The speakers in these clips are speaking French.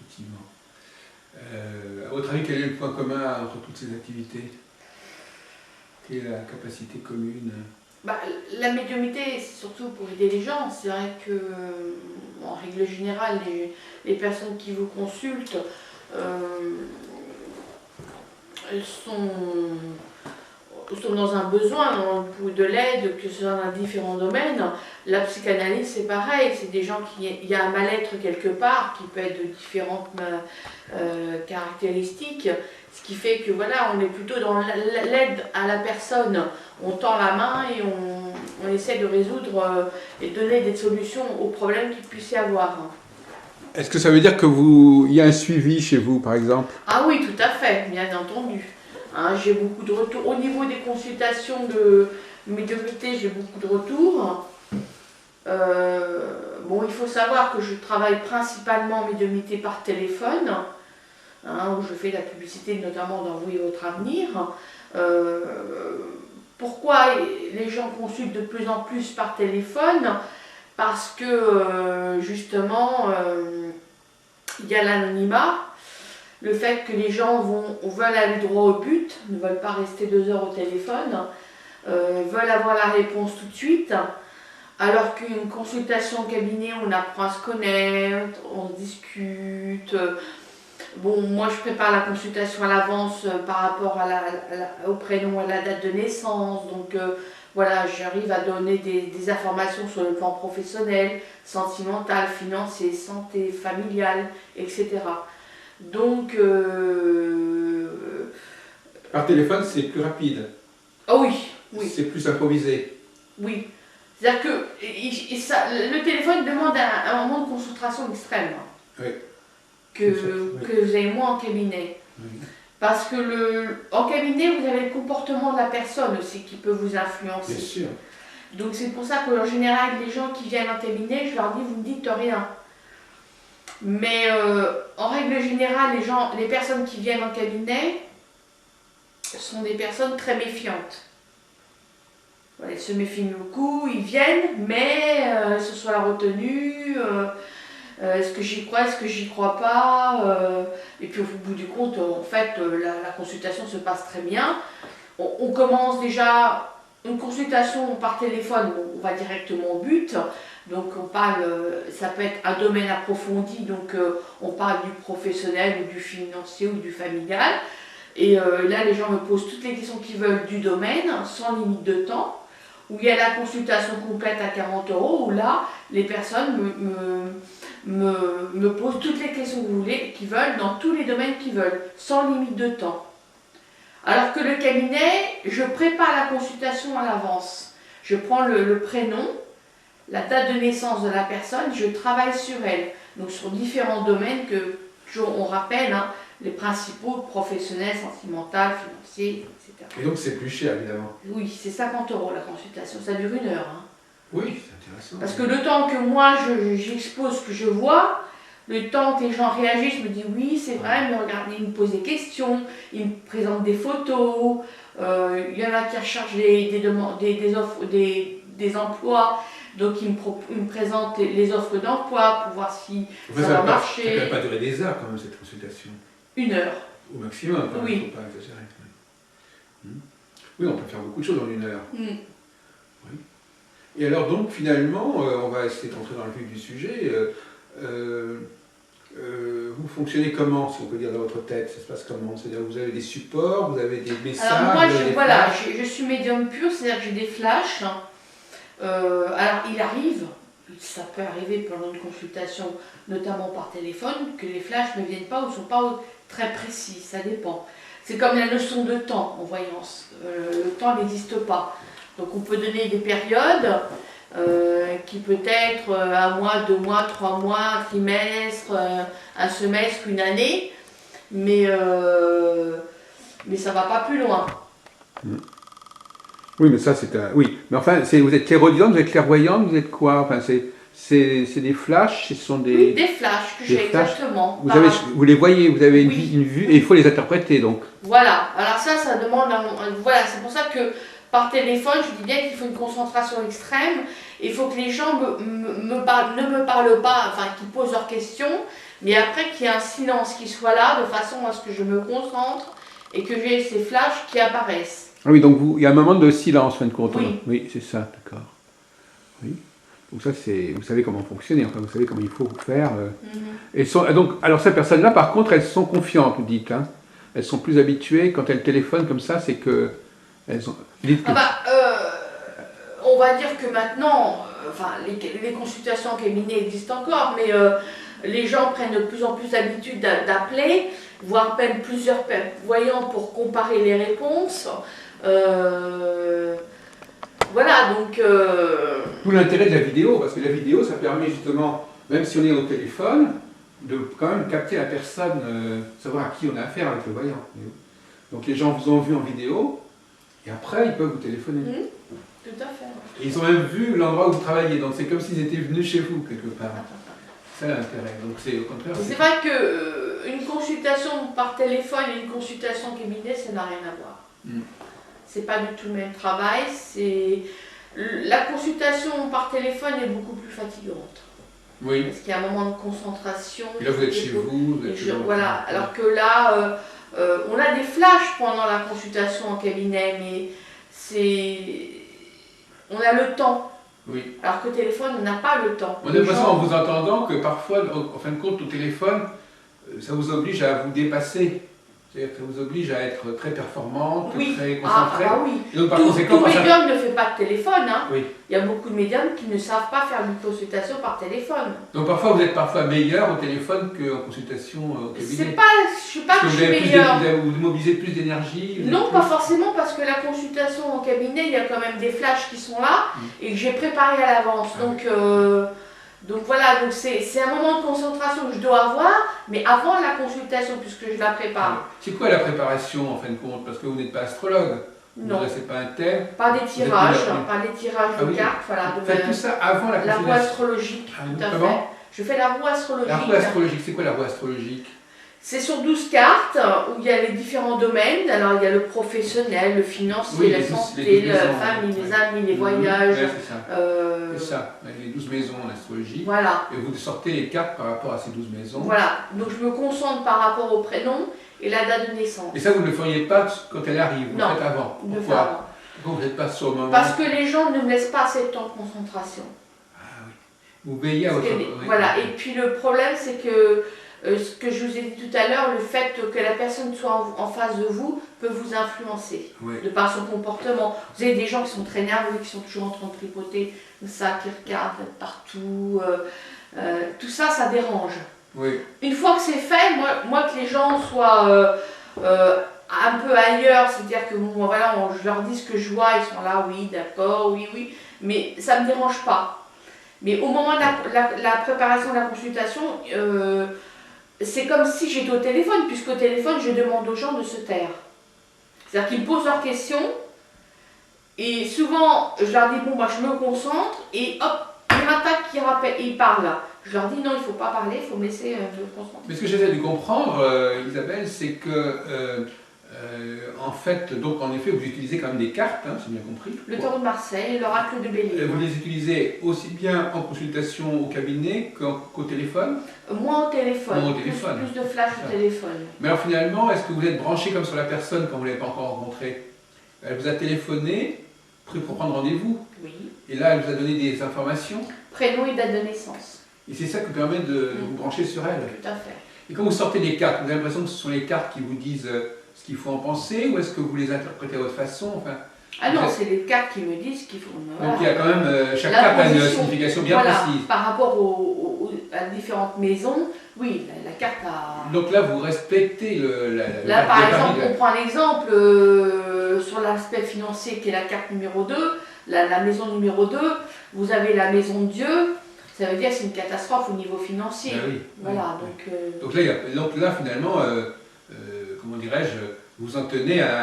effectivement. À votre avis, quel est le point commun entre toutes ces activités? Quelle est la capacité commune? Bah, la médiumnité, c'est surtout pour aider les gens. C'est vrai que, en règle générale, les personnes qui vous consultent elles sont dans un besoin ou de l'aide, que ce soit dans différents domaines. La psychanalyse, c'est pareil. C'est des gens il y a un mal-être quelque part qui peut être de différentes caractéristiques. Ce qui fait que voilà, on est plutôt dans l'aide à la personne. On tend la main et on essaie de résoudre et donner des solutions aux problèmes qu'il puisse y avoir. Est-ce que ça veut dire que il y a un suivi chez vous, par exemple? Ah oui, tout à fait, bien entendu. Hein, j'ai beaucoup de retours. Au niveau des consultations de médiumnité, j'ai beaucoup de retours. Bon, il faut savoir que je travaille principalement en médiumnité par téléphone, hein, où je fais la publicité notamment dans Vous et votre avenir. Pourquoi les gens consultent de plus en plus par téléphone? Parce que justement, il y a l'anonymat, le fait que les gens veulent aller droit au but, ne veulent pas rester 2 heures au téléphone, veulent avoir la réponse tout de suite, alors qu'une consultation en cabinet, on apprend à se connaître, on se discute. Bon, moi je prépare la consultation à l'avance par rapport au prénom, à la date de naissance, donc voilà, j'arrive à donner des informations sur le plan professionnel, sentimental, financier, santé, familial, etc. Donc... Par téléphone, c'est plus rapide. Ah oui, oui. C'est plus improvisé. Oui. C'est-à-dire que le téléphone demande un moment de concentration extrême. Oui. Que vous avez moins en cabinet. Oui. Parce que en cabinet, vous avez le comportement de la personne aussi qui peut vous influencer. Bien sûr. Donc c'est pour ça qu'en général, les gens qui viennent en cabinet, je leur dis, vous ne dites rien. Mais en règle générale, les personnes qui viennent en cabinet sont des personnes très méfiantes. Voilà, ils se méfient beaucoup, ils viennent, mais ce soit la retenue. Est-ce que j'y crois, est-ce que j'y crois pas, et puis au bout du compte, en fait, la consultation se passe très bien. On commence déjà une consultation par téléphone, on va directement au but. Donc on parle, ça peut être un domaine approfondi, donc on parle du professionnel ou du financier ou du familial. Et là, les gens me posent toutes les questions qu'ils veulent du domaine, sans limite de temps. Où il y a la consultation complète à 40 €, où là, les personnes me posent toutes les questions qu'ils veulent, dans tous les domaines qu'ils veulent, sans limite de temps. Alors que le cabinet, je prépare la consultation à l'avance. Je prends le prénom, la date de naissance de la personne, je travaille sur elle. Donc sur différents domaines que, on rappelle, hein, les principaux, professionnels, sentimental, financiers, etc. Et donc c'est plus cher, évidemment. Oui, c'est 50 € la consultation, ça dure 1 heure. Hein. Oui, c'est intéressant. Parce que le temps que moi j'expose ce que je vois, le temps que les gens réagissent, je me dis oui, c'est vrai, mais regardez, ils me posent des questions, ils me présentent des photos, il y en a qui recherchent des offres, des emplois, donc ils me présentent les offres d'emploi pour voir si ça va marcher. Ça ne peut pas durer des heures quand même cette consultation. 1 heure. Au maximum, il oui. ne faut pas exagérer. Oui, on peut faire beaucoup de choses en 1 heure. Oui. Et alors donc finalement, on va essayer d'entrer dans le vif du sujet. Vous fonctionnez comment, si on peut dire, dans votre tête? Ça se passe comment? C'est-à-dire vous avez des supports, vous avez des messages? Alors moi, je suis médium pur, c'est-à-dire que j'ai des flashs. Alors il arrive, ça peut arriver pendant une consultation, notamment par téléphone, que les flashs ne viennent pas ou ne sont pas très précis, ça dépend. C'est comme la notion de temps en voyance, le temps n'existe pas. Donc on peut donner des périodes qui peut être 1 mois, 2 mois, 3 mois, un trimestre, un semestre, une année, mais ça ne va pas plus loin. Oui, mais ça c'est un... Oui, mais enfin, vous êtes clairaudient, vous êtes clairvoyante, vous êtes quoi? Enfin, c'est des flashs, ce sont des... Oui, des flashs que j'ai exactement. Vous les voyez, vous avez une vue, et il faut les interpréter donc. Voilà, alors ça demande... Voilà, c'est pour ça que par téléphone, je dis bien qu'il faut une concentration extrême. Il faut que les gens ne me parlent pas, enfin qu'ils posent leurs questions, Mais après qu'il y ait un silence qui soit là, de façon à ce que je me concentre et que j'ai ces flashs qui apparaissent. Ah oui, donc il y a un moment de silence, en fin de compte. Oui. Oui, c'est ça, d'accord. Oui. Donc ça, vous savez comment fonctionner, enfin, vous savez comment il faut faire. Et donc, alors ces personnes-là, par contre, elles sont confiantes, vous dites. Hein. Elles sont plus habituées, quand elles téléphonent comme ça, c'est que... Elles ont... On va dire que maintenant, les consultations en cabinet existent encore, mais les gens prennent de plus en plus l'habitude d'appeler, voire même plusieurs voyants pour comparer les réponses. Voilà, donc... Tout l'intérêt de la vidéo, parce que la vidéo, ça permet justement, même si on est au téléphone, de quand même capter la personne, savoir à qui on a affaire avec le voyant. Donc les gens vous ont vu en vidéo, et après, ils peuvent vous téléphoner. Tout à fait. Et ils ont même vu l'endroit où vous travaillez, donc c'est comme s'ils étaient venus chez vous, quelque part. C'est l'intérêt. Donc c'est au contraire... C'est vrai qu'une consultation par téléphone et une consultation en cabinet, ça n'a rien à voir. C'est pas du tout le même travail. La consultation par téléphone est beaucoup plus fatigante. Oui. Parce qu'il y a un moment de concentration. Et là, vous êtes chez vous. Voilà. Alors que là, on a des flashs pendant la consultation en cabinet, mais on a le temps. Oui. Alors qu'au téléphone, on n'a pas le temps. On a l'impression en vous entendant que parfois, en fin de compte, au téléphone, ça vous oblige à vous dépasser. C'est-à-dire que ça vous oblige à être très performante, très concentrée. Oui. Et donc, par conséquent, tout médium ne fait pas de téléphone. Hein. Oui. Il y a beaucoup de médiums qui ne savent pas faire une consultation par téléphone. Donc parfois, vous êtes parfois meilleur au téléphone qu'en consultation au cabinet. Je ne sais pas que je suis meilleure. Vous mobilisez plus d'énergie? Non, pas forcément, parce que la consultation en cabinet, il y a quand même des flashs qui sont là et que j'ai préparé à l'avance. Donc voilà, donc c'est un moment de concentration que je dois avoir, mais avant la consultation, puisque je la prépare. C'est quoi la préparation en fin de compte? Parce que vous n'êtes pas astrologue. Non. Vous ne pas un thème. Par des tirages, de cartes, voilà. Vous faites tout ça avant la consultation? La roue astrologique, tout à fait. Je fais la roue astrologique. La roue astrologique, c'est quoi la roue astrologique? C'est sur 12 cartes où il y a les différents domaines. Alors il y a le professionnel, le financier, la santé, la famille, les amis, les voyages. C'est ça, les 12 maisons en astrologie. Voilà. Et vous sortez les cartes par rapport à ces 12 maisons. Voilà, donc je me concentre par rapport au prénom et la date de naissance. Et ça, vous ne le feriez pas quand elle arrive, vous le faites avant. Pourquoi vous n'êtes pas sur le moment? Parce que les gens ne me laissent pas assez de temps de concentration. Ah oui. Vous veillez à votre... Voilà, et puis le problème, c'est que ce que je vous ai dit tout à l'heure, le fait que la personne soit en face de vous peut vous influencer de par son comportement. Vous avez des gens qui sont très nerveux, qui sont toujours en train de tripoter, ça, qui regardent partout. Tout ça, ça dérange. Oui. Une fois que c'est fait, moi que les gens soient un peu ailleurs, c'est-à-dire que voilà, je leur dis ce que je vois, ils sont là, oui, d'accord, oui, mais ça ne me dérange pas. Mais au moment de la préparation de la consultation, c'est comme si j'étais au téléphone, puisqu'au téléphone, je demande aux gens de se taire. C'est-à-dire qu'ils me posent leurs questions, et souvent, je leur dis, bon, moi, je me concentre, et hop, ils m'attaquent, ils parlent. Je leur dis, non, il ne faut pas parler, il faut me laisser me concentrer. Mais ce que j'essaie de comprendre, Isabelle, c'est que, en fait, donc en effet, vous utilisez quand même des cartes, hein, j'ai bien compris. Le tarot de Marseille, l'oracle de Bélier. Vous les utilisez aussi bien en consultation au cabinet qu'au téléphone? Moi au téléphone. Plus de flash au téléphone. Mais alors finalement, est-ce que vous êtes branché comme sur la personne quand vous ne l'avez pas encore rencontrée? Elle vous a téléphoné pour prendre rendez-vous? Oui. Et là, elle vous a donné des informations? Prénom et date de naissance. Et c'est ça qui permet de vous brancher sur elle? Tout à fait. Et quand vous sortez les cartes, vous avez l'impression que ce sont les cartes qui vous disent ce qu'il faut en penser, ou est-ce que vous les interprétez à votre façon? Ah non, c'est les cartes qui me disent qu'il faut... Donc il y a quand même, chaque carte a une signification bien précise. Par rapport à différentes maisons, oui, la carte a... Donc là, vous respectez Là, par exemple, on prend l'exemple sur l'aspect financier qui est la carte numéro 2, la maison numéro 2, vous avez la maison de Dieu, ça veut dire que c'est une catastrophe au niveau financier. Ah oui, voilà, oui. Donc là, finalement, comment dirais-je, vous en tenez à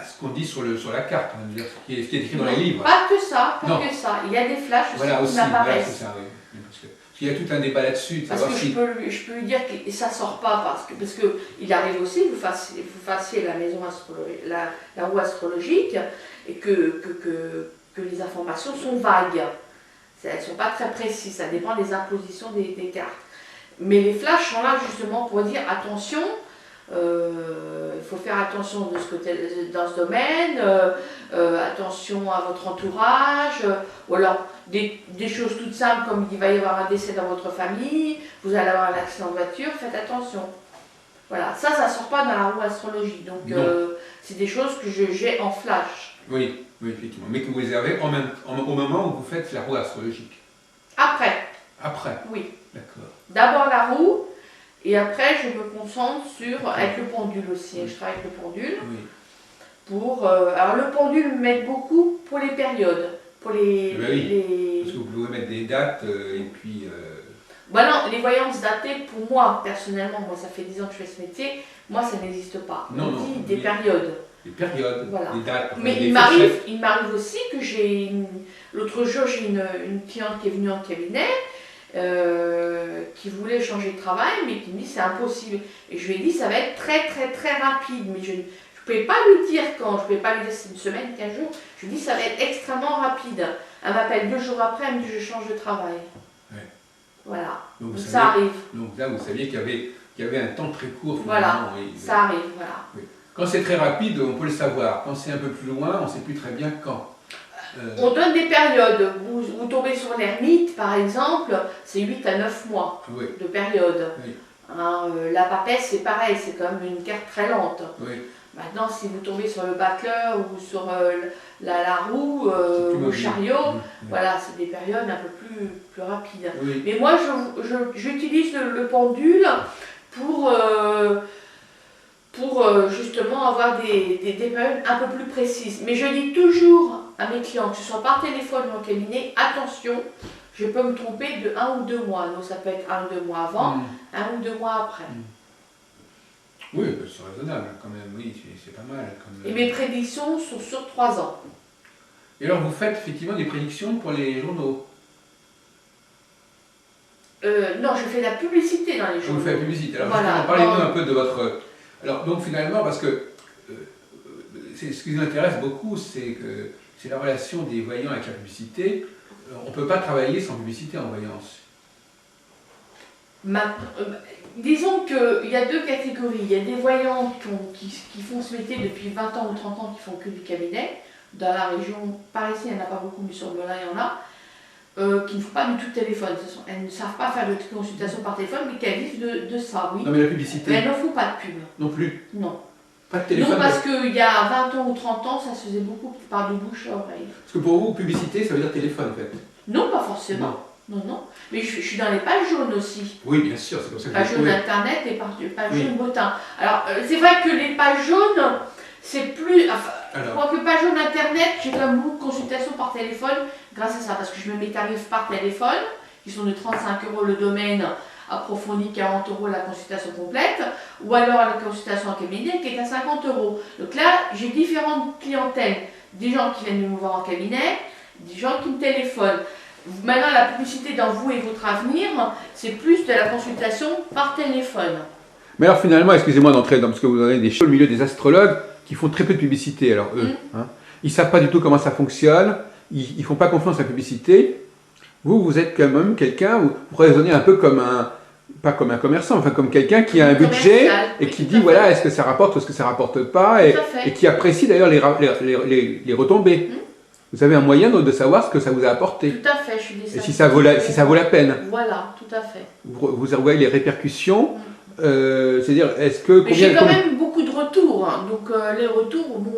ce qu'on dit sur la carte, on va dire, ce qui est écrit dans les livres. Pas que ça, que ça. Il y a des flashs aussi qui m'apparaissent. Voilà, c'est ça, oui. Parce qu'il y a tout un débat là-dessus. Parce que je peux lui dire que ça ne sort pas, parce que il arrive aussi que vous fassiez la maison la roue astrologique et que les informations sont vagues. Elles ne sont pas très précises, ça dépend des impositions des cartes. Mais les flashs sont là justement pour dire attention, il faut faire attention de ce côté, dans ce domaine, attention à votre entourage, ou alors des choses toutes simples comme il va y avoir un décès dans votre famille, vous allez avoir un accident de voiture, faites attention. Voilà, ça ne sort pas dans la roue astrologie, donc c'est des choses que j'ai en flash. Oui, oui, effectivement, mais que vous les avez au moment où vous faites la roue astrologique. Après. Après. Oui. D'accord. D'abord la roue, et après je me concentre sur, avec le pendule aussi, je travaille avec le pendule. Oui. Alors le pendule m'aide beaucoup pour les périodes, pour les... Parce que vous pouvez mettre des dates et puis... Bah non, les voyances datées, pour moi, personnellement, moi ça fait 10 ans que je fais ce métier, moi ça n'existe pas. On dit des périodes. Des périodes, voilà. Des dates. Mais il m'arrive aussi que j'ai l'autre jour j'ai une cliente qui est venue en cabinet, qui voulait changer de travail, mais qui me dit c'est impossible. Et je lui ai dit ça va être très très très rapide, mais je ne pouvais pas lui dire quand, je ne pouvais pas lui dire c'est une semaine, 15 jours, je lui ai dit ça va être extrêmement rapide. Elle m'appelle 2 jours après, elle me dit je change de travail. Ouais. Voilà, donc ça arrive. Donc là vous saviez qu'il y avait un temps très court. Voilà, ça arrive, voilà. Oui. Quand c'est très rapide, on peut le savoir. Quand c'est un peu plus loin, on ne sait plus très bien quand. On donne des périodes. Vous tombez sur l'ermite, par exemple, c'est 8 à 9 mois de période. Oui. Hein, la papesse, c'est pareil, c'est quand même une carte très lente. Oui. Maintenant, si vous tombez sur le battleur ou sur la roue ou le chariot, voilà, c'est des périodes un peu plus rapides. Oui. Mais moi, j'utilise le pendule pour justement avoir des périodes un peu plus précises. Mais je dis toujours à mes clients, que ce soit par téléphone ou en cabinet, attention, je peux me tromper de 1 ou 2 mois. Donc ça peut être 1 ou 2 mois avant, 1 ou 2 mois après. Oui, c'est raisonnable quand même, oui, c'est pas mal. Et mes prédictions sont sur 3 ans. Et alors vous faites effectivement des prédictions pour les journaux? Non, je fais de la publicité dans les journaux. Vous faites la publicité. Alors voilà, parlez-nous un peu de votre... Alors donc finalement, parce que ce qui nous intéresse beaucoup, c'est la relation des voyants avec la publicité. On ne peut pas travailler sans publicité en voyance. Disons qu'il y a 2 catégories. Il y a des voyants qui font ce métier depuis 20 ans ou 30 ans, qui font que du cabinet. Dans la région parisienne, il n'y en a pas beaucoup, mais sur Melun, il y en a. Qui ne font pas du tout de téléphone. Elles ne savent pas faire de consultation par téléphone, mais qu'elles vivent de ça, oui. Non, mais la publicité. Mais elles ne font pas de pub. Non plus. Non. Pas de téléphone. Non, parce qu'il y a 20 ans ou 30 ans, ça se faisait beaucoup par du bouche à oreille. Parce que pour vous, publicité, ça veut dire téléphone, en fait. Non, pas forcément. Non, non. Mais je suis dans les pages jaunes aussi. Oui, bien sûr, c'est pour ça que pages jaunes Internet et pages jaunes Botin. Alors, c'est vrai que les pages jaunes, c'est plus... Enfin, quoique page jaune Internet, j'ai quand même beaucoup de consultations par téléphone grâce à ça, parce que je mets mes tarifs par téléphone, qui sont de 35 € le domaine, approfondi 40 € la consultation complète, ou alors la consultation en cabinet qui est à 50 €. Donc là, j'ai différentes clientèles, des gens qui viennent me voir en cabinet, des gens qui me téléphonent. Maintenant, la publicité dans vous et votre avenir, c'est plus de la consultation par téléphone. Mais alors finalement, excusez-moi d'entrer dans, parce que vous avez des choses au milieu des astrologues qui font très peu de publicité, alors eux. Ils ne savent pas du tout comment ça fonctionne, ils ne font pas confiance à la publicité. Vous êtes quand même quelqu'un, vous raisonnez un peu comme pas comme un commerçant, enfin comme quelqu'un qui a un budget et qui dit voilà, est-ce que ça rapporte ou est-ce que ça ne rapporte pas, et qui apprécie d'ailleurs les retombées. Vous avez un moyen de savoir ce que ça vous a apporté. Tout à fait, je suis désolée. Et si ça vaut la peine. Voilà, tout à fait. Vous voyez les répercussions, c'est-à-dire, est-ce que... Mais j'ai quand même beaucoup de retours, hein. Donc les retours, bon,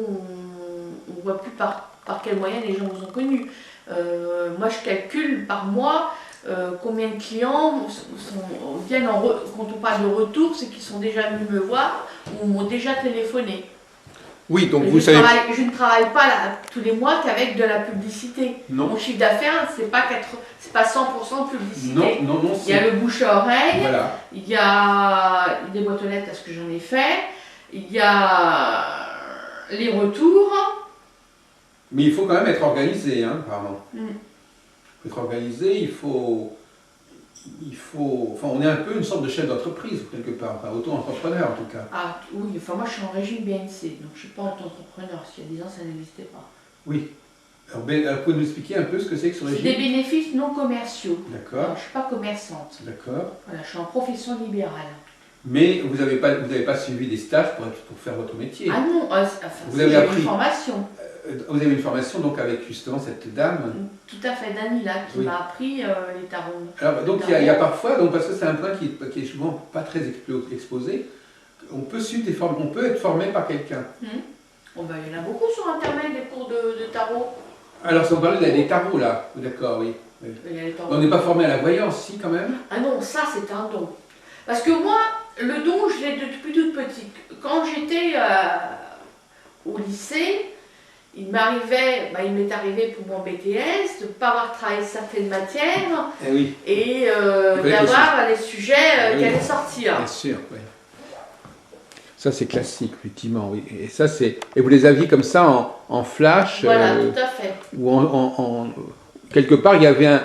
on ne voit plus par quel moyen les gens vous ont connus. Moi, je calcule par mois combien de clients viennent quand on parle de retour, c'est qu'ils sont déjà venus me voir ou m'ont déjà téléphoné. Oui, donc vous savez... Je ne travaille pas tous les mois qu'avec de la publicité. Non. Mon chiffre d'affaires, c'est pas 100% de publicité. Non, il y a le bouche à oreille, voilà. Il y a des boîtes aux lettres parce que j'en ai fait, il y a les retours. Mais il faut quand même être organisé, hein, apparemment. Il faut être organisé, il faut... Enfin, on est un peu une sorte de chef d'entreprise, quelque part, enfin, auto-entrepreneur en tout cas. Ah oui, enfin moi je suis en régime BNC, donc je ne suis pas auto-entrepreneur, s'il y a 10 ans ça n'existait pas. Oui. Alors, pouvez nous expliquer un peu ce que c'est que ce C'est régime? des bénéfices non commerciaux. D'accord, Alors, je ne suis pas commerçante. d'accord. Voilà, je suis en profession libérale. Mais vous n'avez pas suivi des stages pour faire votre métier. Ah non, Vous si, avez j'ai appris. une formation. Vous avez une formation donc avec justement cette dame. Tout à fait, Danila, qui Oui. m'a appris les tarots. Alors, donc il y a parfois, donc, parce que c'est un point qui est souvent pas très exposé, on peut être formé par quelqu'un. Oh, ben, il y en a beaucoup sur Internet, des cours de tarot. Alors, si on parlait des tarots là, d'accord, oui. Il y a les tarots. On n'est pas formé à la voyance, si quand même. Ah non, ça c'est un don. Parce que moi, le don, je l'ai depuis toute petite. Quand j'étais au lycée, il m'est arrivé pour mon BTS de ne pas avoir travaillé certaines matières Eh oui, et fallait d'avoir les sujets Ah oui. qui allaient sortir. bien sûr, oui. Ça c'est classique, effectivement, oui. Et ça c'est. Et vous les aviez comme ça en flash, Voilà, tout à fait. ou quelque part il y avait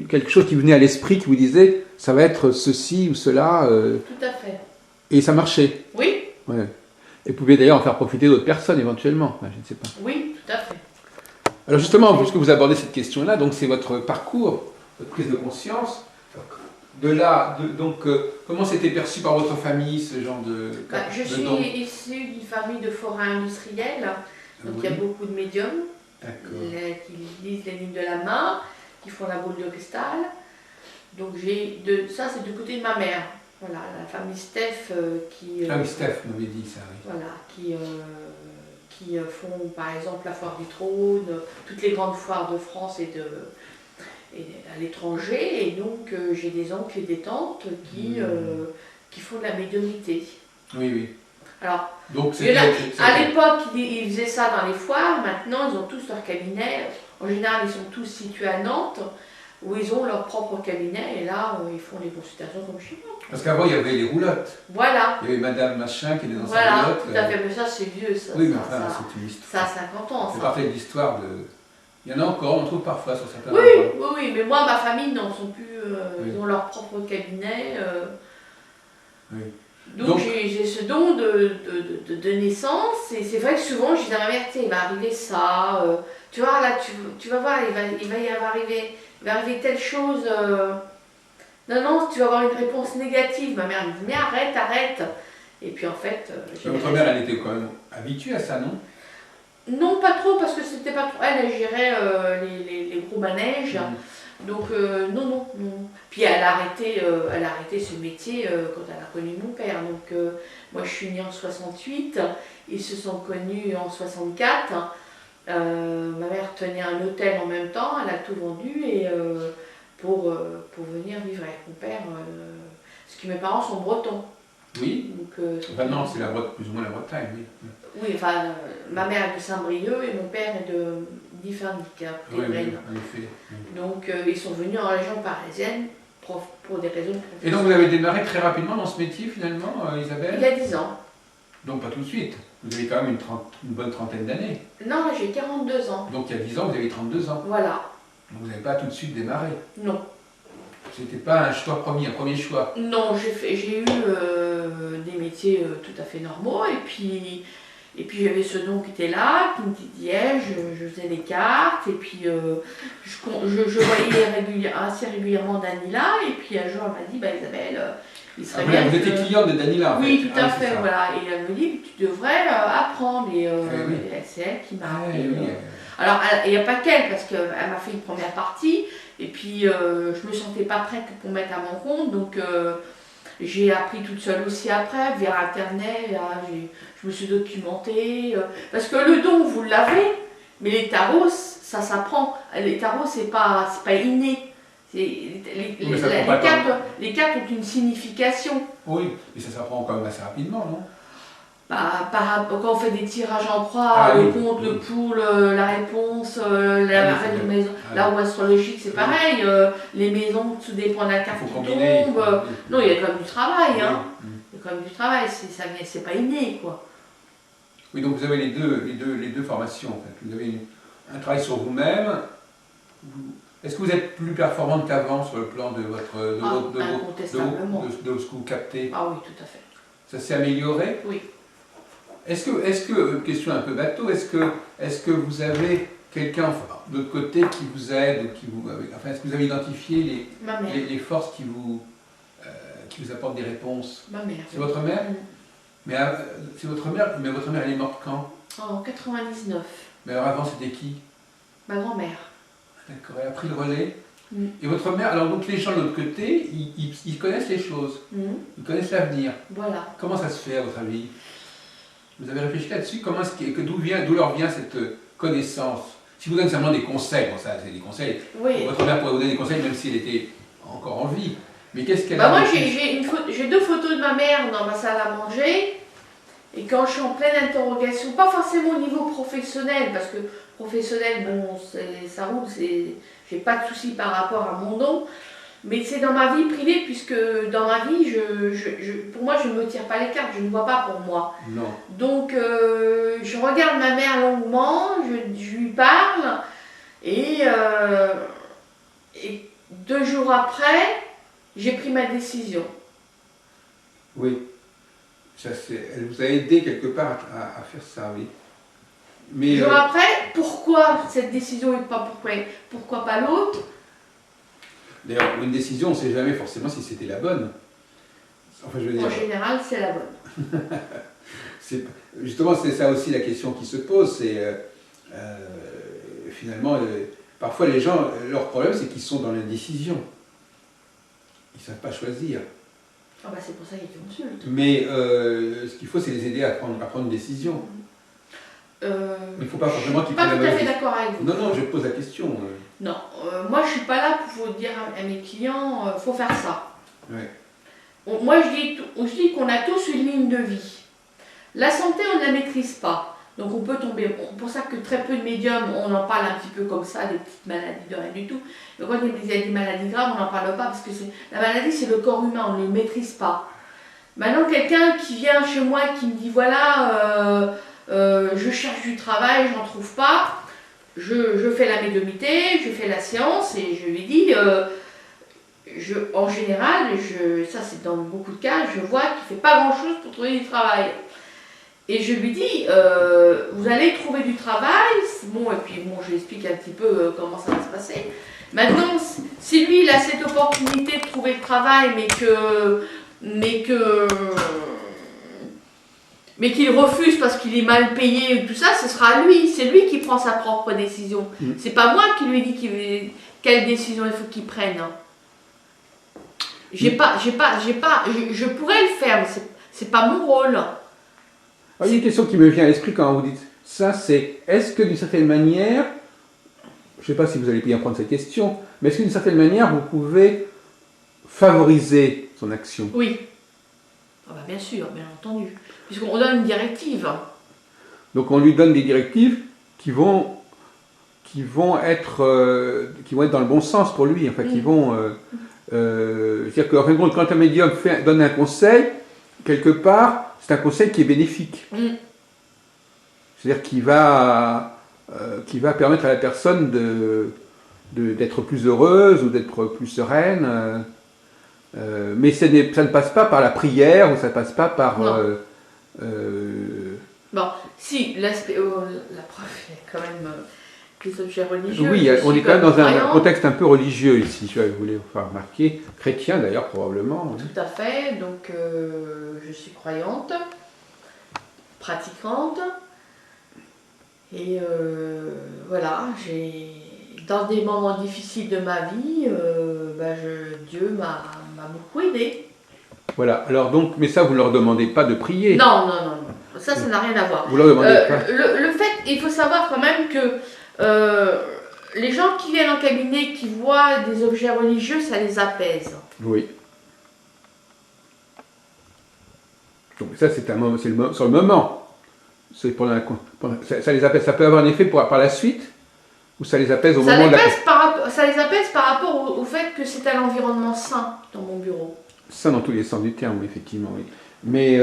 quelque chose qui venait à l'esprit qui vous disait ça va être ceci ou cela, Tout à fait. et ça marchait. Oui, Ouais. Et vous pouviez d'ailleurs en faire profiter d'autres personnes éventuellement, je ne sais pas. oui, tout à fait. Alors justement, puisque vous abordez cette question-là, donc c'est votre parcours, votre prise de conscience. De là, donc comment c'était perçu par votre famille ce genre de Je de suis don? issue d'une famille de forains industriels, donc il y a Oui, beaucoup de médiums d'accord. qui lisent les lignes de la main, qui font la boule de cristal. Donc ça c'est du côté de ma mère. Voilà, la famille Steph qui. Ah oui, Steph m'avait dit ça, oui. Voilà, qui font par exemple la foire du trône, toutes les grandes foires de France et à l'étranger. Et donc j'ai des oncles et des tantes qui font de la médiumnité. Oui, oui. Alors, Donc à l'époque, ils faisaient ça dans les foires. Maintenant, ils ont tous leur cabinet. En général, ils sont tous situés à Nantes, où ils ont leur propre cabinet. Et là, ils font les consultations comme chez nous. Parce qu'avant, il y avait les roulottes. Voilà. Il y avait Madame Machin qui était dans sa Voilà, roulotte. tout à fait. Mais ça, c'est vieux, ça. Oui, mais ça, enfin, ça, c'est une ça histoire. a 50 ans, C'est ça. parfait de l'histoire de... Il y en a encore, on trouve parfois sur certains Oui, endroits. oui, oui. Mais moi, ma famille, n'en sont plus. Oui. Ils ont leur propre cabinet. Oui. Donc j'ai ce don de naissance, et c'est vrai que souvent je dis à ma mère, il va arriver ça, tu vois, là tu vas voir, il va arriver telle chose, non, tu vas avoir une réponse négative. Ma mère me dit, mais arrête. Et puis en fait, j'ai Votre mère, elle était quand même habituée à ça, non? Non, pas trop, parce que c'était pas trop. Elle gérait les gros manèges. Donc, non. Puis elle a arrêté ce métier quand elle a connu mon père. Donc, moi je suis née en 68, ils se sont connus en 64. Ma mère tenait un hôtel en même temps, elle a tout vendu et, pour venir vivre avec mon père. Parce que mes parents sont bretons. Oui. Donc, Enfin, non, c'est plus ou moins la Bretagne, oui. Oui, enfin, ma mère est de Saint-Brieuc et mon père est de Differnic, Oui, oui, en effet. Oui. Donc ils sont venus en région parisienne pour des raisons professionnelles. Et donc vous avez démarré très rapidement dans ce métier finalement, Isabelle? Il y a 10 ans. Donc pas tout de suite. Vous avez quand même une bonne trentaine d'années. Non, j'ai 42 ans. Donc il y a 10 ans, vous avez 32 ans. Voilà. Donc vous n'avez pas tout de suite démarré. Non. C'était pas un premier choix. Non, j'ai eu des métiers tout à fait normaux et puis j'avais ce don qui était là, qui me disait, je faisais des cartes et puis je voyais assez régulièrement Danila et puis un jour elle m'a dit, Isabelle, il serait bien vous étiez cliente de Danila en fait. Oui, tout à c'est fait, ça. voilà. Et elle me dit, tu devrais apprendre. Et oui. c'est elle qui m'a Ah, appris. oui. Alors, il n'y a pas qu'elle, parce qu'elle m'a fait une première partie. Et puis, je me sentais pas prête pour mettre à mon compte. Donc, j'ai appris toute seule aussi après, via Internet. Là, je me suis documentée. Parce que le don, vous l'avez, mais les tarots, ça s'apprend. Les tarots, c'est pas inné. Les cartes ont une signification. Oui, mais ça s'apprend quand même assez rapidement, non? Quand on fait des tirages en croix, le compte, le poule, la réponse, la maison, l'arbre astrologique, c'est pareil. Les maisons, tout dépend de la carte qui tombe. Non, il y a quand même du travail. Hein. Il y a quand même du travail, c'est pas inné, quoi. Oui, donc vous avez les deux formations, en fait. Vous avez un travail sur vous-même. Est-ce que vous êtes plus performante qu'avant sur le plan de ce que vous captez? Ah oui, tout à fait. Ça s'est amélioré? Oui. Est-ce que, question un peu bateau, est-ce que vous avez quelqu'un enfin, de l'autre côté qui vous aide, ou qui vous, enfin, est-ce que vous avez identifié Ma mère. les forces qui vous apportent des réponses? Ma mère. C'est votre mère? Mais c'est votre mère, mais votre mère elle est morte quand? En 99. Mais alors avant c'était qui? Ma grand-mère. D'accord, elle a pris le relais. Mm. Et votre mère, alors donc les gens de l'autre côté, ils connaissent les choses, ils connaissent l'avenir. Voilà. Comment ça se fait à votre avis? Vous avez réfléchi là-dessus? Comment d'où leur vient cette connaissance? Si vous donnez simplement des conseils, bon ça c'est des conseils, Oui. votre mère pourrait vous donner des conseils même si elle était encore en vie. Mais qu'est-ce qu'elle Bah a moi vécu? j'ai 2 photos de ma mère dans ma salle à manger. Et quand je suis en pleine interrogation, pas forcément au niveau professionnel, parce que professionnel, bon, ça roule, j'ai pas de soucis par rapport à mon don, mais c'est dans ma vie privée, puisque dans ma vie, pour moi, je ne me tire pas les cartes, je ne vois pas pour moi. Non. Donc, je regarde ma mère longuement, je lui parle, et 2 jours après, j'ai pris ma décision. Oui. Elle vous a aidé quelque part à faire ça, oui. Mais, Jour après, pourquoi cette décision et pas pourquoi pas l'autre? D'ailleurs, une décision, on ne sait jamais forcément si c'était la bonne. Enfin, je veux dire, En général, c'est la bonne. justement, c'est ça aussi la question qui se pose. C'est finalement, parfois les gens, leur problème, c'est qu'ils sont dans l'indécision. Ils ne savent pas choisir. Ah bah c'est pour ça qu'ils consultent. Mais ce qu'il faut, c'est les aider à prendre une décision. Mais il ne faut pas forcément qu'ils prennent la bonne décision. bonne Je suis pas tout à fait d'accord avec vous. Non, non, je pose la question. Non, moi je suis pas là pour vous dire à mes clients, faut faire ça. Ouais. Moi je dis qu'on a tous une ligne de vie. La santé, on ne la maîtrise pas. Donc on peut tomber, c'est pour ça que très peu de médiums, on en parle un petit peu comme ça, des petites maladies de rien du tout. Mais quand il y a des maladies graves, on n'en parle pas parce que la maladie c'est le corps humain, on ne le maîtrise pas. Maintenant quelqu'un qui vient chez moi et qui me dit voilà, je cherche du travail, j'en trouve pas, je fais la médiumnité, je fais la séance et je lui dis, en général, ça c'est dans beaucoup de cas, je vois qu'il ne fait pas grand chose pour trouver du travail. Et je lui dis, vous allez trouver du travail, bon, et puis bon, je lui explique un petit peu comment ça va se passer. Maintenant, si lui, il a cette opportunité de trouver le travail, mais qu'il refuse parce qu'il est mal payé et tout ça, ce sera à lui, c'est lui qui prend sa propre décision. C'est pas moi qui lui dis quelle décision il faut qu'il prenne. Je pourrais le faire, mais c'est pas mon rôle. Alors, il y a une question qui me vient à l'esprit quand vous dites ça, c'est est-ce que d'une certaine manière, je ne sais pas si vous allez bien prendre cette question, mais est-ce que d'une certaine manière vous pouvez favoriser son action? Oui. Ah bah bien sûr, bien entendu. Puisqu'on donne une directive. Donc on lui donne des directives qui vont être dans le bon sens pour lui, enfin qui vont... c'est-à-dire qu'en fin de compte, quand un médium donne un conseil, quelque part, c'est un conseil qui est bénéfique. C'est-à-dire qu'il va permettre à la personne d'être plus heureuse ou d'être plus sereine. Mais ça ne passe pas par la prière ou ça ne passe pas par... Bon, si, l'aspect... la preuve, il y a quand même des objets religieux. Oui, on est quand même dans un contexte un peu religieux ici, je voulais vous faire remarquer. Chrétien d'ailleurs, probablement. Tout à fait, donc je suis croyante, pratiquante. Et voilà, dans des moments difficiles de ma vie, Dieu m'a beaucoup aidée. Voilà, alors donc, mais ça vous ne leur demandez pas de prier. Non, ça n'a rien à voir. Vous leur demandez pas. Le fait, il faut savoir quand même que les gens qui viennent en cabinet, qui voient des objets religieux, ça les apaise. Oui. Donc ça c'est sur le moment. C'est ça les apaise. Ça peut avoir un effet par la suite, ou ça les apaise au moment de la... Ça les apaise par rapport au fait que c'est un environnement sain dans mon bureau. Ça dans tous les sens du terme, effectivement, oui. Mais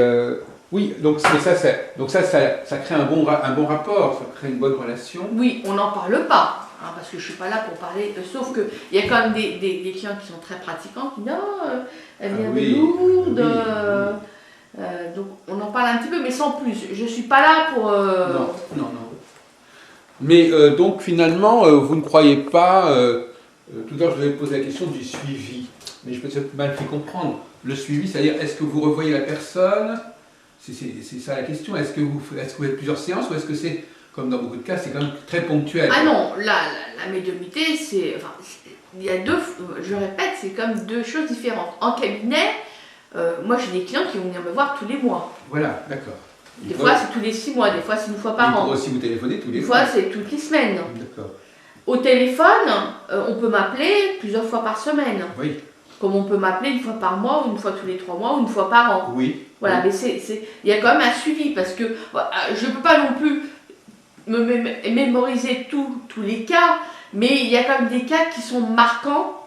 oui, donc ça crée un bon rapport, ça crée une bonne relation. Oui, on n'en parle pas, hein, parce que je ne suis pas là pour parler, sauf qu'il y a quand même des clients qui sont très pratiquants, qui disent non, elle vient de Lourdes, donc on en parle un petit peu, mais sans plus. Je ne suis pas là pour... Mais donc finalement, vous ne croyez pas, tout à l'heure je vous avais posé la question du suivi, mais je peux peut-être mal fait comprendre. Le suivi, c'est-à-dire est-ce que vous revoyez la personne? C'est ça la question. Est-ce que vous faites plusieurs séances ou est-ce que c'est, comme dans beaucoup de cas, c'est quand même très ponctuel? Ah non, la médiumnité, c'est... Enfin, il y a deux... Je répète, c'est comme deux choses différentes. En cabinet, moi j'ai des clients qui vont venir me voir tous les mois. Voilà, d'accord. Des fois c'est tous les 6 mois, des fois c'est une fois par an. Il peut aussi vous téléphoner tous les Des mois. fois c'est toutes les semaines. D'accord. Au téléphone, on peut m'appeler plusieurs fois par semaine. Oui. Comme on peut m'appeler une fois par mois, ou une fois tous les 3 mois, ou une fois par an. Oui. Voilà, oui. mais il y a quand même un suivi, parce que je ne peux pas non plus mémoriser tous les cas, mais il y a quand même des cas qui sont marquants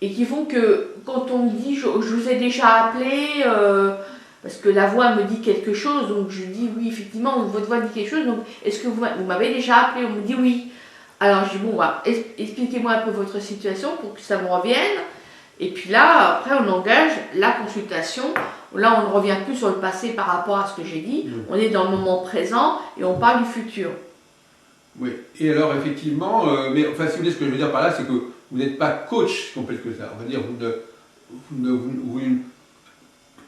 et qui font que quand on me dit je vous ai déjà appelé, parce que la voix me dit quelque chose, donc je dis oui, effectivement, votre voix dit quelque chose, donc est-ce que vous m'avez déjà appelé? On me dit oui. Alors je dis bon, expliquez-moi un peu votre situation pour que ça me revienne. Et puis là, après, on engage la consultation. Là, on ne revient plus sur le passé par rapport à ce que j'ai dit. On est dans le moment présent et on parle du futur. Oui. Et alors, effectivement, mais enfin, si vous voulez, ce que je veux dire par là, c'est que vous n'êtes pas coach, si on peut le dire. On va dire,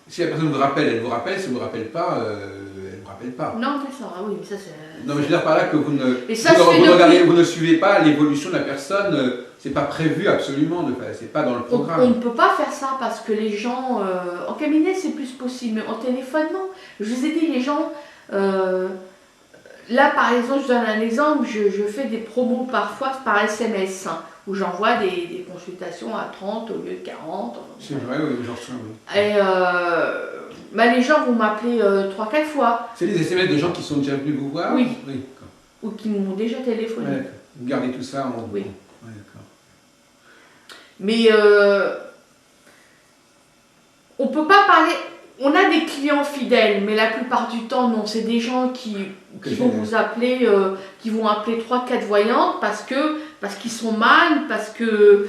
si la personne vous rappelle, elle vous rappelle. Si elle ne vous rappelle pas, elle ne vous rappelle pas. Non, c'est ça. Oui, mais ça, c'est... Non, mais je veux dire par là que vous ne suivez pas l'évolution de la personne. C'est pas prévu absolument, c'est pas dans le programme. On ne peut pas faire ça parce que les gens, en cabinet c'est plus possible, mais en téléphone non. Je vous ai dit, les gens, là par exemple, je donne un exemple, je fais des promos parfois par SMS, hein, où j'envoie des consultations à 30 au lieu de 40. C'est vrai, oui, j'en reçois, oui. Et les gens vont m'appeler 3-4 fois. C'est des SMS de gens qui sont déjà venus vous voir? Oui. Ou qui m'ont déjà téléphoné. Ouais, vous gardez tout ça en... Oui. Ouais, d'accord. Mais on peut pas parler. On a des clients fidèles, mais la plupart du temps, non. C'est des gens qui vont vous appeler, qui vont appeler 3-4 voyantes parce qu'ils sont mal, parce qu'ils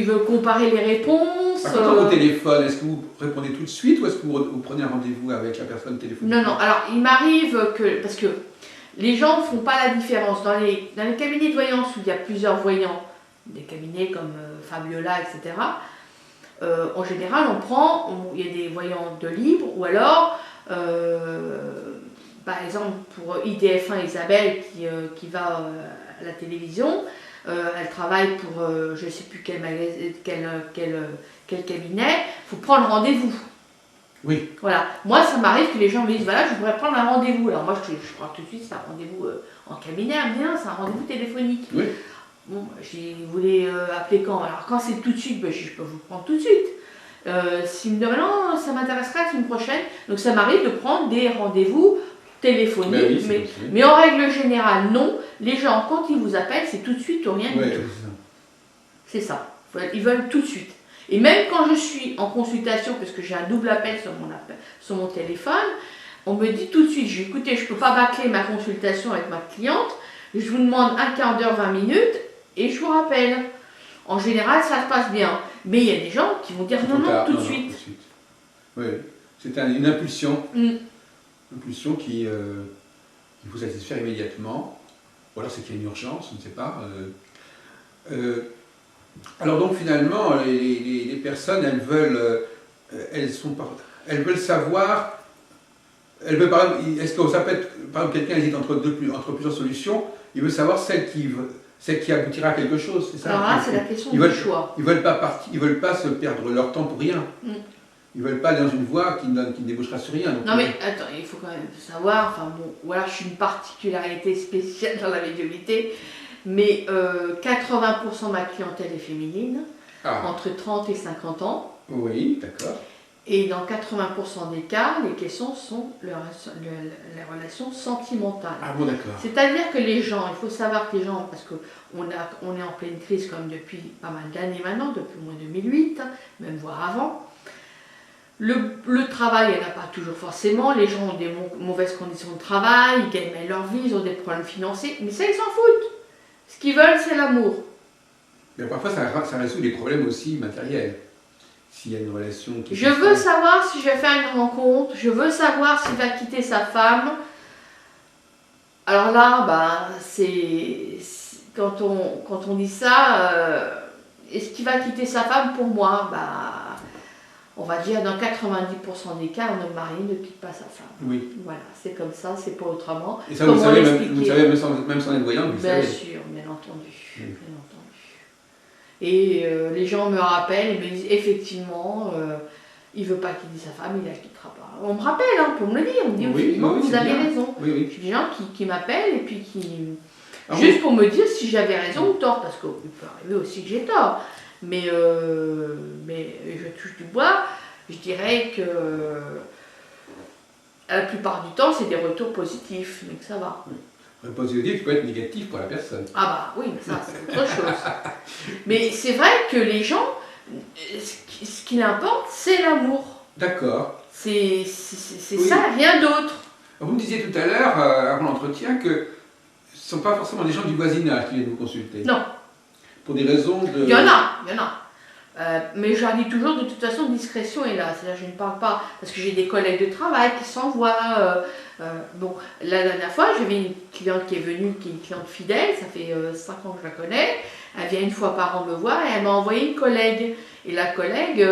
veulent comparer les réponses. Quand au téléphone, est-ce que vous répondez tout de suite ou est-ce que vous prenez un rendez-vous avec la personne téléphonique? Non. Alors, il m'arrive que... Parce que les gens ne font pas la différence. Dans les cabinets de voyance où il y a plusieurs voyants, des cabinets comme Fabiola, etc., en général, il y a des voyants de libre, ou alors, par exemple, pour IDF1 Isabelle qui va à la télévision, elle travaille pour je ne sais plus quel cabinet, il faut prendre rendez-vous. Oui. Voilà. Moi, ça m'arrive que les gens me disent, voilà, je voudrais prendre un rendez-vous. Alors moi, je crois tout de suite, c'est un rendez-vous en cabinet, bien, c'est un rendez-vous téléphonique. Oui. Bon, vous voulez appeler quand? Alors quand c'est tout de suite, je peux vous prendre tout de suite. S'il me dit, non, ça m'intéresserait la semaine prochaine. Donc ça m'arrive de prendre des rendez-vous téléphoniques, mais en règle générale, non. Les gens, quand ils vous appellent, c'est tout de suite ou rien du tout. C'est ça. Ils veulent tout de suite. Et même quand je suis en consultation, parce que j'ai un double appel sur mon téléphone, on me dit tout de suite, écoutez, je ne peux pas bâcler ma consultation avec ma cliente, je vous demande un quart d'heure, 20 minutes, et je vous rappelle. En général, ça se passe bien. Mais il y a des gens qui vont dire non, tout de suite. Oui, c'est une impulsion. Une impulsion qui faut satisfaire immédiatement. Ou alors c'est qu'il y a une urgence, on ne sait pas. Alors donc finalement, les personnes, elles veulent savoir. Elles veulent, par exemple, est-ce que ça peut être, par exemple, quelqu'un hésite entre plusieurs solutions, il veut savoir celle qui aboutira à quelque chose, c'est ça? Alors là, c'est la question du choix. Ils veulent pas se perdre leur temps pour rien. Ils veulent pas aller dans une voie qui ne débouchera sur rien. Donc non mais attends, il faut quand même savoir, enfin bon, voilà, je suis une particularité spéciale dans la médiumnité, mais 80% de ma clientèle est féminine, entre 30 et 50 ans. Oui, d'accord. Et dans 80% des cas, les questions sont les relations sentimentales. Ah bon, d'accord. C'est-à-dire que les gens, il faut savoir que les gens, parce qu'on est en pleine crise comme depuis pas mal d'années maintenant, depuis au moins 2008, même voire avant. Le travail, il n'y en a pas toujours forcément. Les gens ont des mauvaises conditions de travail, ils gagnent mal leur vie, ils ont des problèmes financiers, mais ça, ils s'en foutent. Ce qu'ils veulent, c'est l'amour. Mais parfois, ça résout des problèmes aussi matériels. S'il y a une relation qui... Je veux savoir si je vais faire une rencontre, je veux savoir s'il va quitter sa femme. Alors là, quand on dit ça, est-ce qu'il va quitter sa femme? Pour moi, on va dire dans 90% des cas, un homme marié ne quitte pas sa femme. Oui. Voilà, c'est comme ça, c'est pas autrement. Et ça, vous savez, même sans être voyant, vous savez. Bien sûr, bien entendu. Oui. Bien entendu. Et les gens me rappellent et me disent effectivement, il ne veut pas quitter sa femme, il ne la quittera pas. On me rappelle, pour me le dire, on me dit vous avez raison. Oui, oui. J'ai des gens qui m'appellent et puis juste pour me dire si j'avais raison ou tort, parce qu'il peut arriver aussi que j'ai tort. Mais je touche du bois, je dirais que la plupart du temps, c'est des retours positifs, donc ça va. Un positif peut être négatif pour la personne. Ah oui, mais ça c'est autre chose. Mais c'est vrai que les gens, ce qui l'importe, c'est l'amour. D'accord. C'est ça, rien d'autre. Vous me disiez tout à l'heure, avant l'entretien, que ce ne sont pas forcément des gens du voisinage qui viennent vous consulter. Non. Pour des raisons de... Il y en a. Mais je leur dis toujours, de toute façon, discrétion est là. C'est-à-dire, je ne parle pas, parce que j'ai des collègues de travail qui s'envoient. Bon, la dernière fois, j'avais une cliente qui est venue, qui est une cliente fidèle, ça fait 5 ans que je la connais. Elle vient une fois par an me voir et elle m'a envoyé une collègue. Et la collègue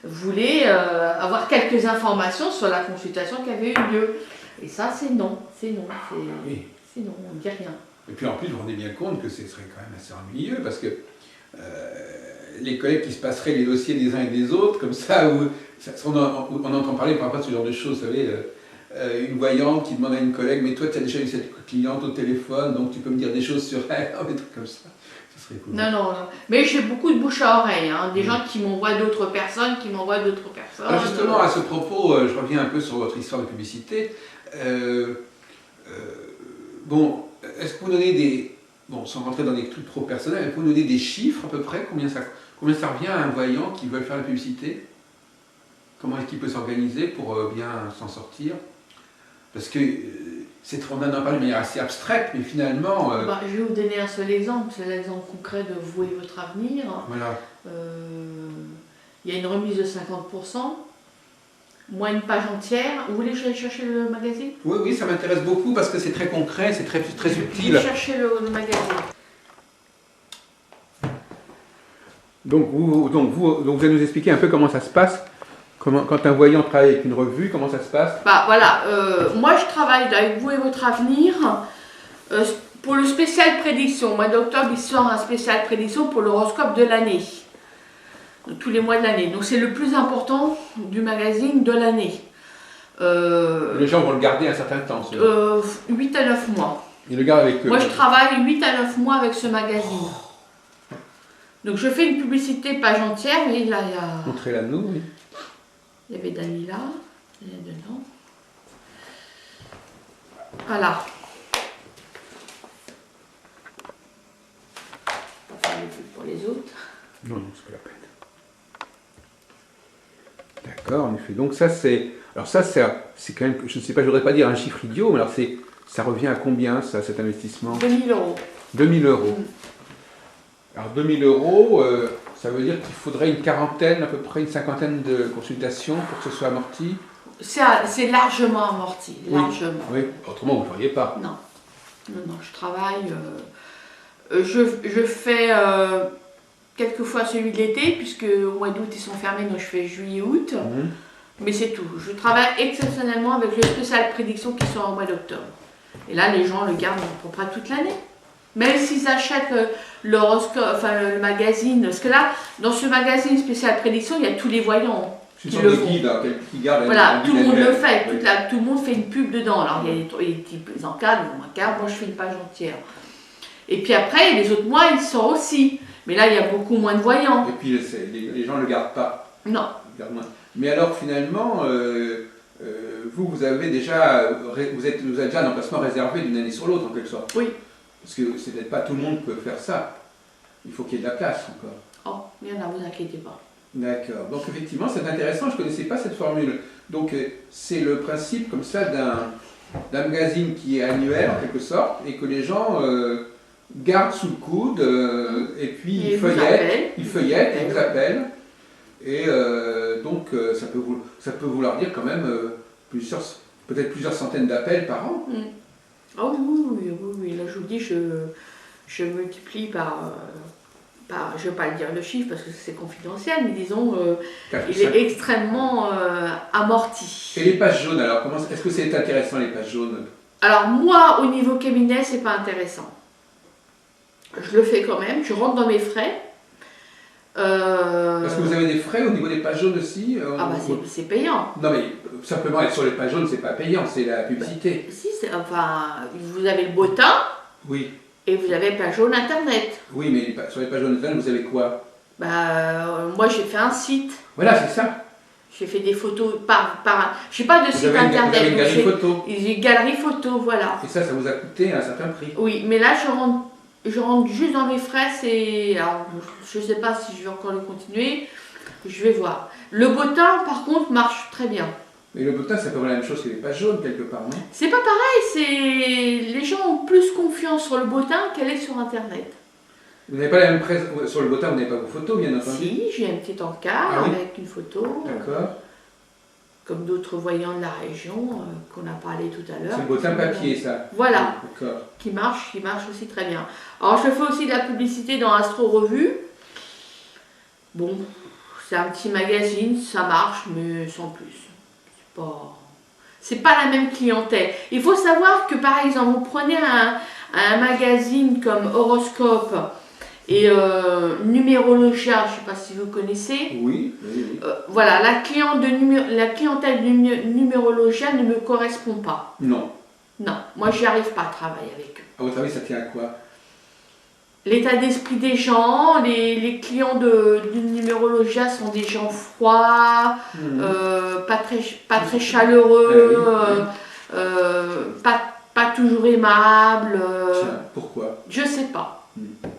voulait avoir quelques informations sur la consultation qui avait eu lieu. Et ça, c'est non. C'est non, on ne dit rien. Et puis en plus, vous vous rendez bien compte que ce serait quand même assez ennuyeux, parce que les collègues qui se passeraient les dossiers des uns et des autres, comme ça, on entend parler par rapport à ce genre de choses, vous savez, une voyante qui demande à une collègue, mais toi tu as déjà eu cette cliente au téléphone, donc tu peux me dire des choses sur elle, des trucs comme ça. Ça serait cool. Non. Mais j'ai beaucoup de bouche à oreille, des gens qui m'envoient d'autres personnes, Alors justement, à ce propos, je reviens un peu sur votre histoire de publicité. Bon, est-ce que vous donnez des... Bon, sans rentrer dans des trucs trop personnels, est-ce que vous donnez des chiffres à peu près, combien ça revient à un voyant qui veut faire la publicité? Comment est-ce qu'il peut s'organiser pour bien s'en sortir? Parce que on en a parlé de manière assez abstraite, mais finalement... je vais vous donner un seul exemple, c'est l'exemple concret de Vous et votre avenir. Voilà. Il y a une remise de 50%. Moi, une page entière. Vous voulez que j'aille chercher le magazine? Oui, ça m'intéresse beaucoup parce que c'est très concret, c'est très utile. Je vais chercher le magazine. Donc vous allez nous expliquer un peu comment ça se passe, quand un voyant travaille avec une revue, comment ça se passe? Voilà, moi je travaille avec Vous et votre avenir pour le spécial prédiction. Au mois d'octobre, il sort un spécial prédiction pour l'horoscope de l'année. Tous les mois de l'année. Donc c'est le plus important du magazine de l'année. Les gens vont le garder un certain temps. 8 à 9 mois. Ils le gardent avec eux. Moi je travaille 8 à 9 mois avec ce magazine. Donc je fais une publicité page entière, mais là il y a... Montrez-la nous, oui. Il y avait Dalila, il y a dedans. Voilà. Pas faire le truc pour les autres. Non, c'est pas la peine. D'accord, en effet. Donc ça c'est... Alors ça c'est quand même... Je ne sais pas, je ne voudrais pas dire un chiffre idiot, mais alors ça revient à combien ça, cet investissement? 2000 €. 2000 €. Alors 2000 €, ça veut dire qu'il faudrait une quarantaine, à peu près une cinquantaine de consultations pour que ce soit amorti? C'est largement amorti, largement. Oui, autrement vous ne le feriez pas. Non, je travaille... je fais quelquefois celui de l'été, puisque au mois d'août ils sont fermés, donc je fais juillet-août. Mais c'est tout. Je travaille exceptionnellement avec le spécial prédiction qui sort au mois d'octobre. Et là, les gens le gardent à peu près toute l'année. Même s'ils achètent le magazine, parce que là, dans ce magazine spécial prédiction, il y a tous les voyants qui le font. Qui gardent voilà, tout le monde le fait, tout le monde fait une pub dedans. Alors il y a des types, ils encadrent, ils m'encadrent, moi je fais une page entière. Et puis après, les autres mois, il sort aussi. Mais là, il y a beaucoup moins de voyants. Et puis les gens ne le gardent pas. Non. Mais alors finalement, vous avez déjà un emplacement réservé d'une année sur l'autre en quelque sorte. Oui. Parce que c'est peut-être pas tout le monde qui peut faire ça. Il faut qu'il y ait de la place encore. Oh, il y en a, vous inquiétez pas. D'accord. Donc effectivement, c'est intéressant, je ne connaissais pas cette formule. Donc c'est le principe comme ça d'un magazine qui est annuel en quelque sorte et que les gens gardent sous le coude et puis ils feuillettent, ils vous appellent. Et donc ça peut vouloir dire quand même peut-être plusieurs centaines d'appels par an. Ah oui, oui, oui, oui. Là, je vous dis, je multiplie je ne vais pas le dire le chiffre parce que c'est confidentiel, mais disons, il est extrêmement amorti. Et les pages jaunes, alors, est-ce que c'est intéressant les pages jaunes? Alors moi, au niveau cabinet, c'est pas intéressant. Je le fais quand même, je rentre dans mes frais. Parce que vous avez des frais au niveau des pages jaunes aussi? Ah bah c'est payant. Non mais simplement être sur les pages jaunes, c'est pas payant, c'est la publicité. Si, enfin, vous avez le bottin. Oui. Et vous avez page jaune internet. Oui, mais sur les pages jaunes internet, vous avez quoi? Moi j'ai fait un site. Voilà, c'est ça. J'ai fait des photos je n'ai pas de site internet. Vous avez une galerie photo. J'ai une galerie photo, voilà. Et ça vous a coûté un certain prix. Oui, mais là je rentre juste dans mes frais, alors je ne sais pas si je vais encore le continuer, je vais voir. Le bottin par contre marche très bien. Mais le bottin, c'est pas la même chose que les pages jaunes quelque part, non? C'est pas pareil, les gens ont plus confiance sur le bottin qu'elle est sur internet. Vous n'avez pas la même presse sur le bottin, vous n'avez pas vos photos, bien entendu. Si, j'ai un petit encart avec une photo. D'accord. Comme d'autres voyants de la région qu'on a parlé tout à l'heure. C'est le bottin papier, ça. Voilà. D'accord. Qui marche aussi très bien. Alors je fais aussi de la publicité dans Astro Revue. Bon, c'est un petit magazine, ça marche, mais sans plus. C'est pas la même clientèle. Il faut savoir que par exemple, vous prenez un magazine comme Horoscope et Numérologia, je ne sais pas si vous connaissez. Oui. Voilà, la clientèle de Numérologia ne me correspond pas. Non. Non, moi j'y arrive pas à travailler avec eux. À votre avis, ça tient à quoi? L'état d'esprit des gens, les clients du Numérologia sont des gens froids, pas très chaleureux, pas toujours aimables. Tiens, pourquoi? Je sais pas.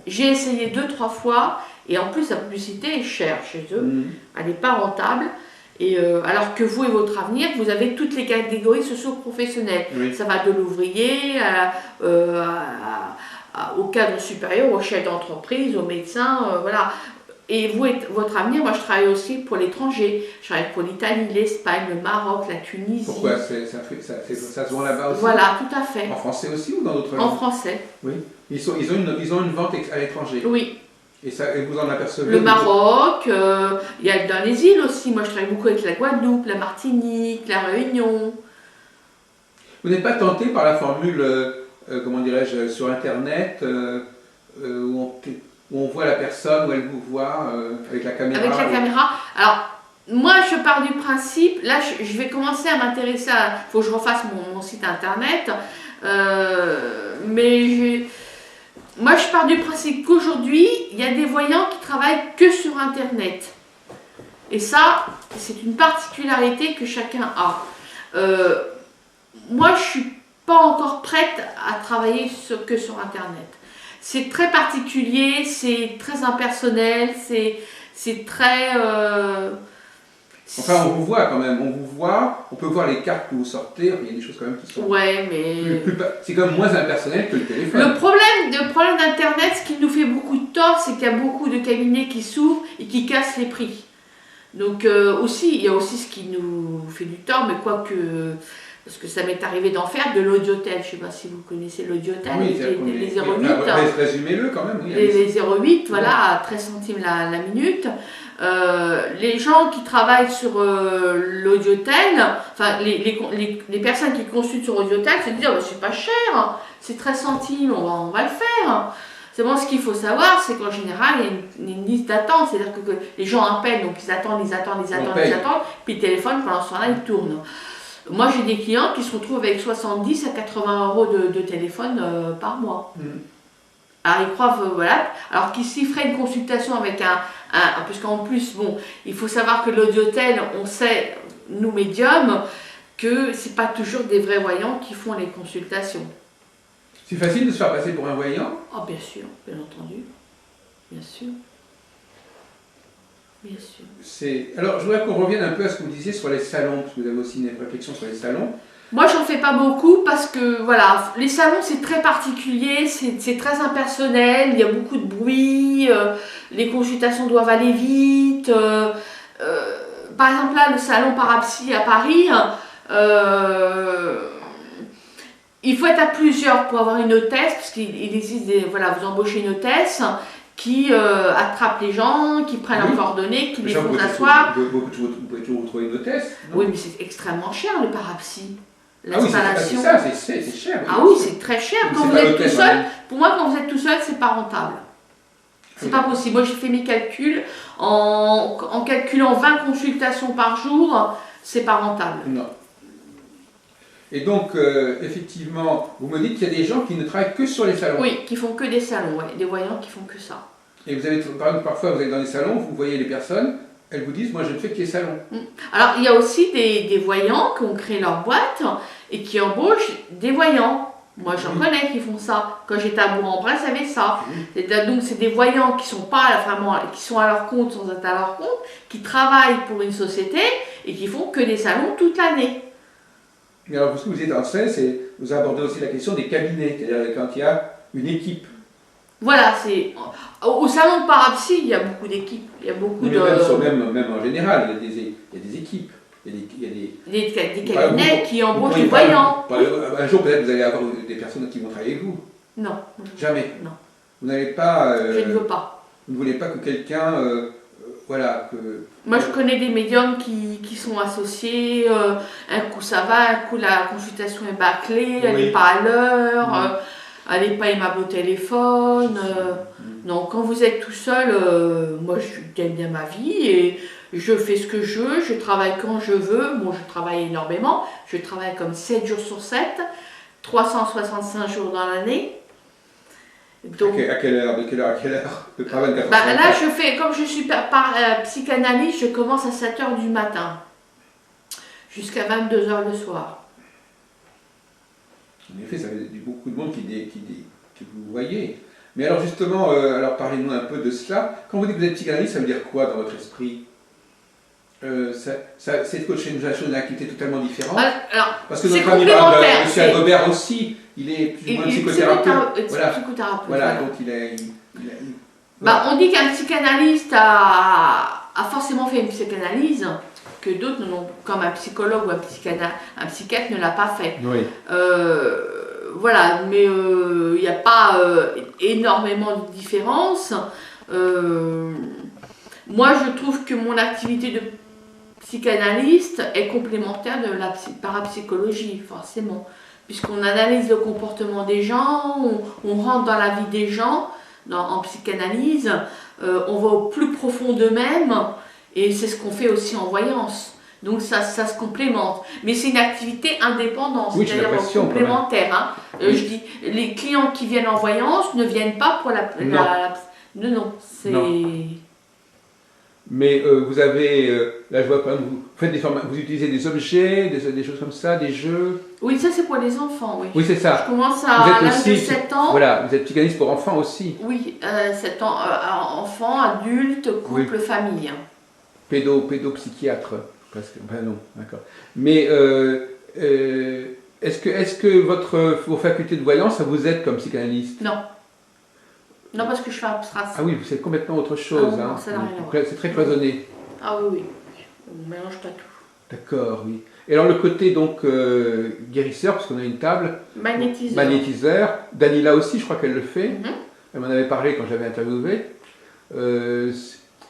J'ai essayé 2-3 fois et en plus la publicité est chère chez eux, elle n'est pas rentable. Et alors que vous et votre avenir, vous avez toutes les catégories socio-professionnelles. Oui. Ça va de l'ouvrier au cadre supérieur, au chef d'entreprise, au médecin, voilà. Et vous et votre avenir, moi je travaille aussi pour l'étranger. Je travaille pour l'Italie, l'Espagne, le Maroc, la Tunisie. Pourquoi ça se vend là-bas aussi? Voilà, tout à fait. En français aussi ou dans d'autres En langues? français. Oui. Ils ont une vente à l'étranger. Oui. Et vous en apercevez? Le Maroc, il y a dans les îles aussi. Moi je travaille beaucoup avec la Guadeloupe, la Martinique, la Réunion. Vous n'êtes pas tenté par la formule, comment dirais-je, sur Internet, où on voit la personne, où elle vous voit avec la caméra? Avec la caméra. Alors, moi je pars du principe, là je vais commencer à m'intéresser à... Il faut que je refasse mon site internet. Moi je pars du principe qu'aujourd'hui, il y a des voyants qui travaillent que sur Internet. Et ça, c'est une particularité que chacun a. Moi je ne suis pas encore prête à travailler que sur Internet. C'est très particulier, c'est très impersonnel, c'est très... Enfin, on vous voit quand même, on peut voir les cartes que vous sortez, il y a des choses quand même qui sont... Ouais, mais... C'est quand même moins impersonnel que le téléphone. Le problème d'Internet, ce qui nous fait beaucoup de tort, c'est qu'il y a beaucoup de cabinets qui s'ouvrent et qui cassent les prix. Donc il y a aussi ce qui nous fait du tort, mais quoique... Parce que ça m'est arrivé d'en faire, de l'audiotel. Je ne sais pas si vous connaissez l'audiotel, oui, les 08. Résumez-le quand même. Oui, les 08, voilà, à 13 centimes la minute. Les gens qui travaillent sur l'audiotel, enfin les personnes qui consultent sur audiotel se disent oh, c'est pas cher, c'est 13 centimes, on va le faire. C'est bon, ce qu'il faut savoir, c'est qu'en général, il y a une liste d'attente, c'est-à-dire que les gens appellent, donc ils attendent, puis le téléphone, pendant ce temps-là, il tourne. Moi, j'ai des clients qui se retrouvent avec 70 à 80 euros de téléphone par mois. Alors, ils croient, voilà. Alors s'ils feraient une consultation avec parce qu'en plus, bon, il faut savoir que l'audiotel, on sait, nous médiums, que c'est pas toujours des vrais voyants qui font les consultations. C'est facile de se faire passer pour un voyant? Ah, bien sûr, bien entendu. Bien sûr. Bien sûr. Alors, je voudrais qu'on revienne un peu à ce que vous disiez sur les salons, parce que vous avez aussi une réflexion sur les salons. Moi, j'en fais pas beaucoup parce que, voilà, les salons, c'est très particulier, c'est très impersonnel, il y a beaucoup de bruit, les consultations doivent aller vite. Par exemple, là, le salon Parapsy à Paris, Il faut être à plusieurs pour avoir une hôtesse, parce qu'il existe des... Voilà, vous embauchez une hôtesse qui attrape les gens, qui prennent leurs coordonnées, qui les font s'asseoir. Vous pouvez toujours trouver une hôtesse. Oui, mais c'est extrêmement cher le parapsy. Ah oui, L'installation. c'est cher. Ah oui, c'est très cher. Quand vous êtes tout seul, pour moi, quand vous êtes tout seul, c'est pas rentable. C'est pas possible. Moi, j'ai fait mes calculs. En calculant 20 consultations par jour, c'est pas rentable. Non. Et donc, effectivement, vous me dites qu'il y a des gens qui ne travaillent que sur les salons. Oui, qui font que des salons, ouais. Des voyants qui font que ça. Et vous avez, par exemple, parfois, vous êtes dans les salons, vous voyez les personnes, elles vous disent, moi, je ne fais que les salons. Alors, il y a aussi des voyants qui ont créé leur boîte et qui embauchent des voyants. Moi, j'en connais qui font ça. Quand j'étais à Bourg-en-Bresse, il y avait ça. Donc, c'est des voyants qui sont pas vraiment, qui sont à leur compte sans être à leur compte, qui travaillent pour une société et qui font que des salons toute l'année. Mais alors, ce que vous êtes en scène, c'est vous abordez aussi la question des cabinets, c'est-à-dire quand il y a une équipe. Voilà, c'est au salon de Parapsy, il y a beaucoup d'équipes. Il y a beaucoup de. Même en général, il y a des équipes. Il y a des cabinets qui embauchent des voyants. Un jour, peut-être, vous allez avoir des personnes qui vont travailler avec vous. Non. Jamais. Non. Vous n'avez pas. Je ne veux pas. Vous ne voulez pas que quelqu'un. Voilà. Moi, je connais des médiums qui sont associés. Un coup, ça va, un coup, la consultation est bâclée, elle n'est pas à l'heure, elle n'est pas aimable au téléphone. Non, quand vous êtes tout seul, moi, j'aime bien ma vie et je fais ce que je veux, je travaille quand je veux. Bon, je travaille énormément. Je travaille comme 7 jours sur 7, 365 jours dans l'année. Donc, à quelle heure? De quelle heure à quelle heure? De travail de 4 bah, là, je fais, comme je suis psychanalyste, je commence à 7 h du matin jusqu'à 22 h le soir. En effet, ça veut dire beaucoup de monde que vous voyez. Mais alors justement, alors parlez-nous un peu de cela. Quand vous dites que vous êtes psychanalyste, ça veut dire quoi dans votre esprit? C'est coacher une activité totalement différente. Alors, parce que notre ami M. Agobert aussi, il est plus ou moins psychothérapeute. Voilà, donc on dit qu'un psychanalyste a forcément fait une psychanalyse, que d'autres n'ont, comme un psychologue ou un psychiatre ne l'a pas fait. Oui. Voilà, mais il n'y a pas énormément de différence. Moi, je trouve que mon activité de psychanalyste est complémentaire de la parapsychologie, forcément. Puisqu'on analyse le comportement des gens, on rentre dans la vie des gens en psychanalyse, on va au plus profond d'eux-mêmes, et c'est ce qu'on fait aussi en voyance. Donc ça se complémente. Mais c'est une activité indépendante, oui, c'est-à-dire complémentaire. Hein. Oui. Je dis, les clients qui viennent en voyance ne viennent pas pour non, c'est... Mais vous avez, là je vois quand vous faites vous utilisez des objets, des choses comme ça, des jeux. Oui, ça c'est pour les enfants, oui. Oui, c'est ça. Je commence à l'âge de 7 ans. Voilà, vous êtes psychanalyste pour enfants aussi. Oui, 7 ans, enfants, adultes, couple, famille. Pédopsychiatre, presque. Ben non, d'accord. Mais est-ce que vos facultés de voyance, ça vous aide comme psychanalyste? Non. Non, parce que je fais abstraction. Ah oui, c'est complètement autre chose. Ah, hein. Ça n'a rien à voir. C'est très cloisonné. Ah oui. On ne mélange pas tout. D'accord, oui. Et alors le côté donc guérisseur, parce qu'on a une table. Magnétiseur. Danila aussi, je crois qu'elle le fait. Elle m'en avait parlé quand j'avais interviewé.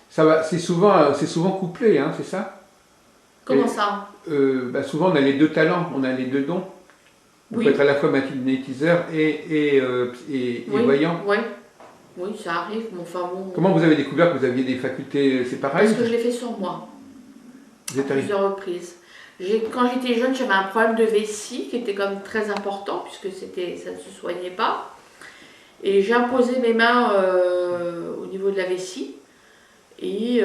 C'est souvent couplé, hein, c'est ça? Comment ça? Souvent on a les deux talents, on a les deux dons. On peut être à la fois magnétiseur et voyant. Oui, ça arrive, mais enfin bon... Comment vous avez découvert que vous aviez des facultés, c'est pareil? Parce que je l'ai fait sur moi, à plusieurs reprises. Quand j'étais jeune, j'avais un problème de vessie qui était quand même très important, puisque ça ne se soignait pas. Et j'ai imposé mes mains au niveau de la vessie, et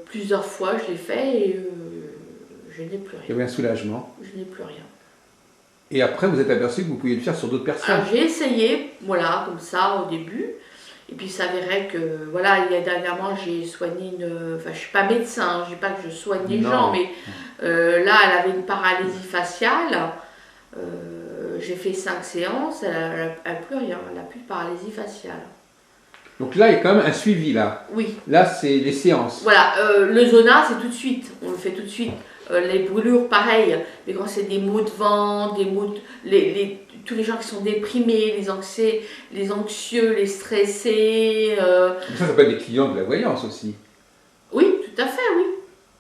plusieurs fois je l'ai fait, et je n'ai plus rien. Il y avait un soulagement. Je n'ai plus rien. Et après, vous êtes aperçu que vous pouviez le faire sur d'autres personnes? Alors j'ai essayé, voilà, comme ça, au début. Et puis il s'avérait que, voilà, dernièrement j'ai soigné enfin je ne suis pas médecin, je ne dis pas que je soigne les gens, mais là elle avait une paralysie faciale, j'ai fait 5 séances, elle n'a plus rien, elle n'a plus de paralysie faciale. Donc là il y a quand même un suivi là. Oui. Là c'est les séances. Voilà, le zona c'est tout de suite, on le fait tout de suite. Les brûlures pareil, mais quand c'est des maux de ventre, tous les gens qui sont déprimés, les anxieux, les stressés. Ça peut être des clients de la voyance aussi. Oui, tout à fait, oui.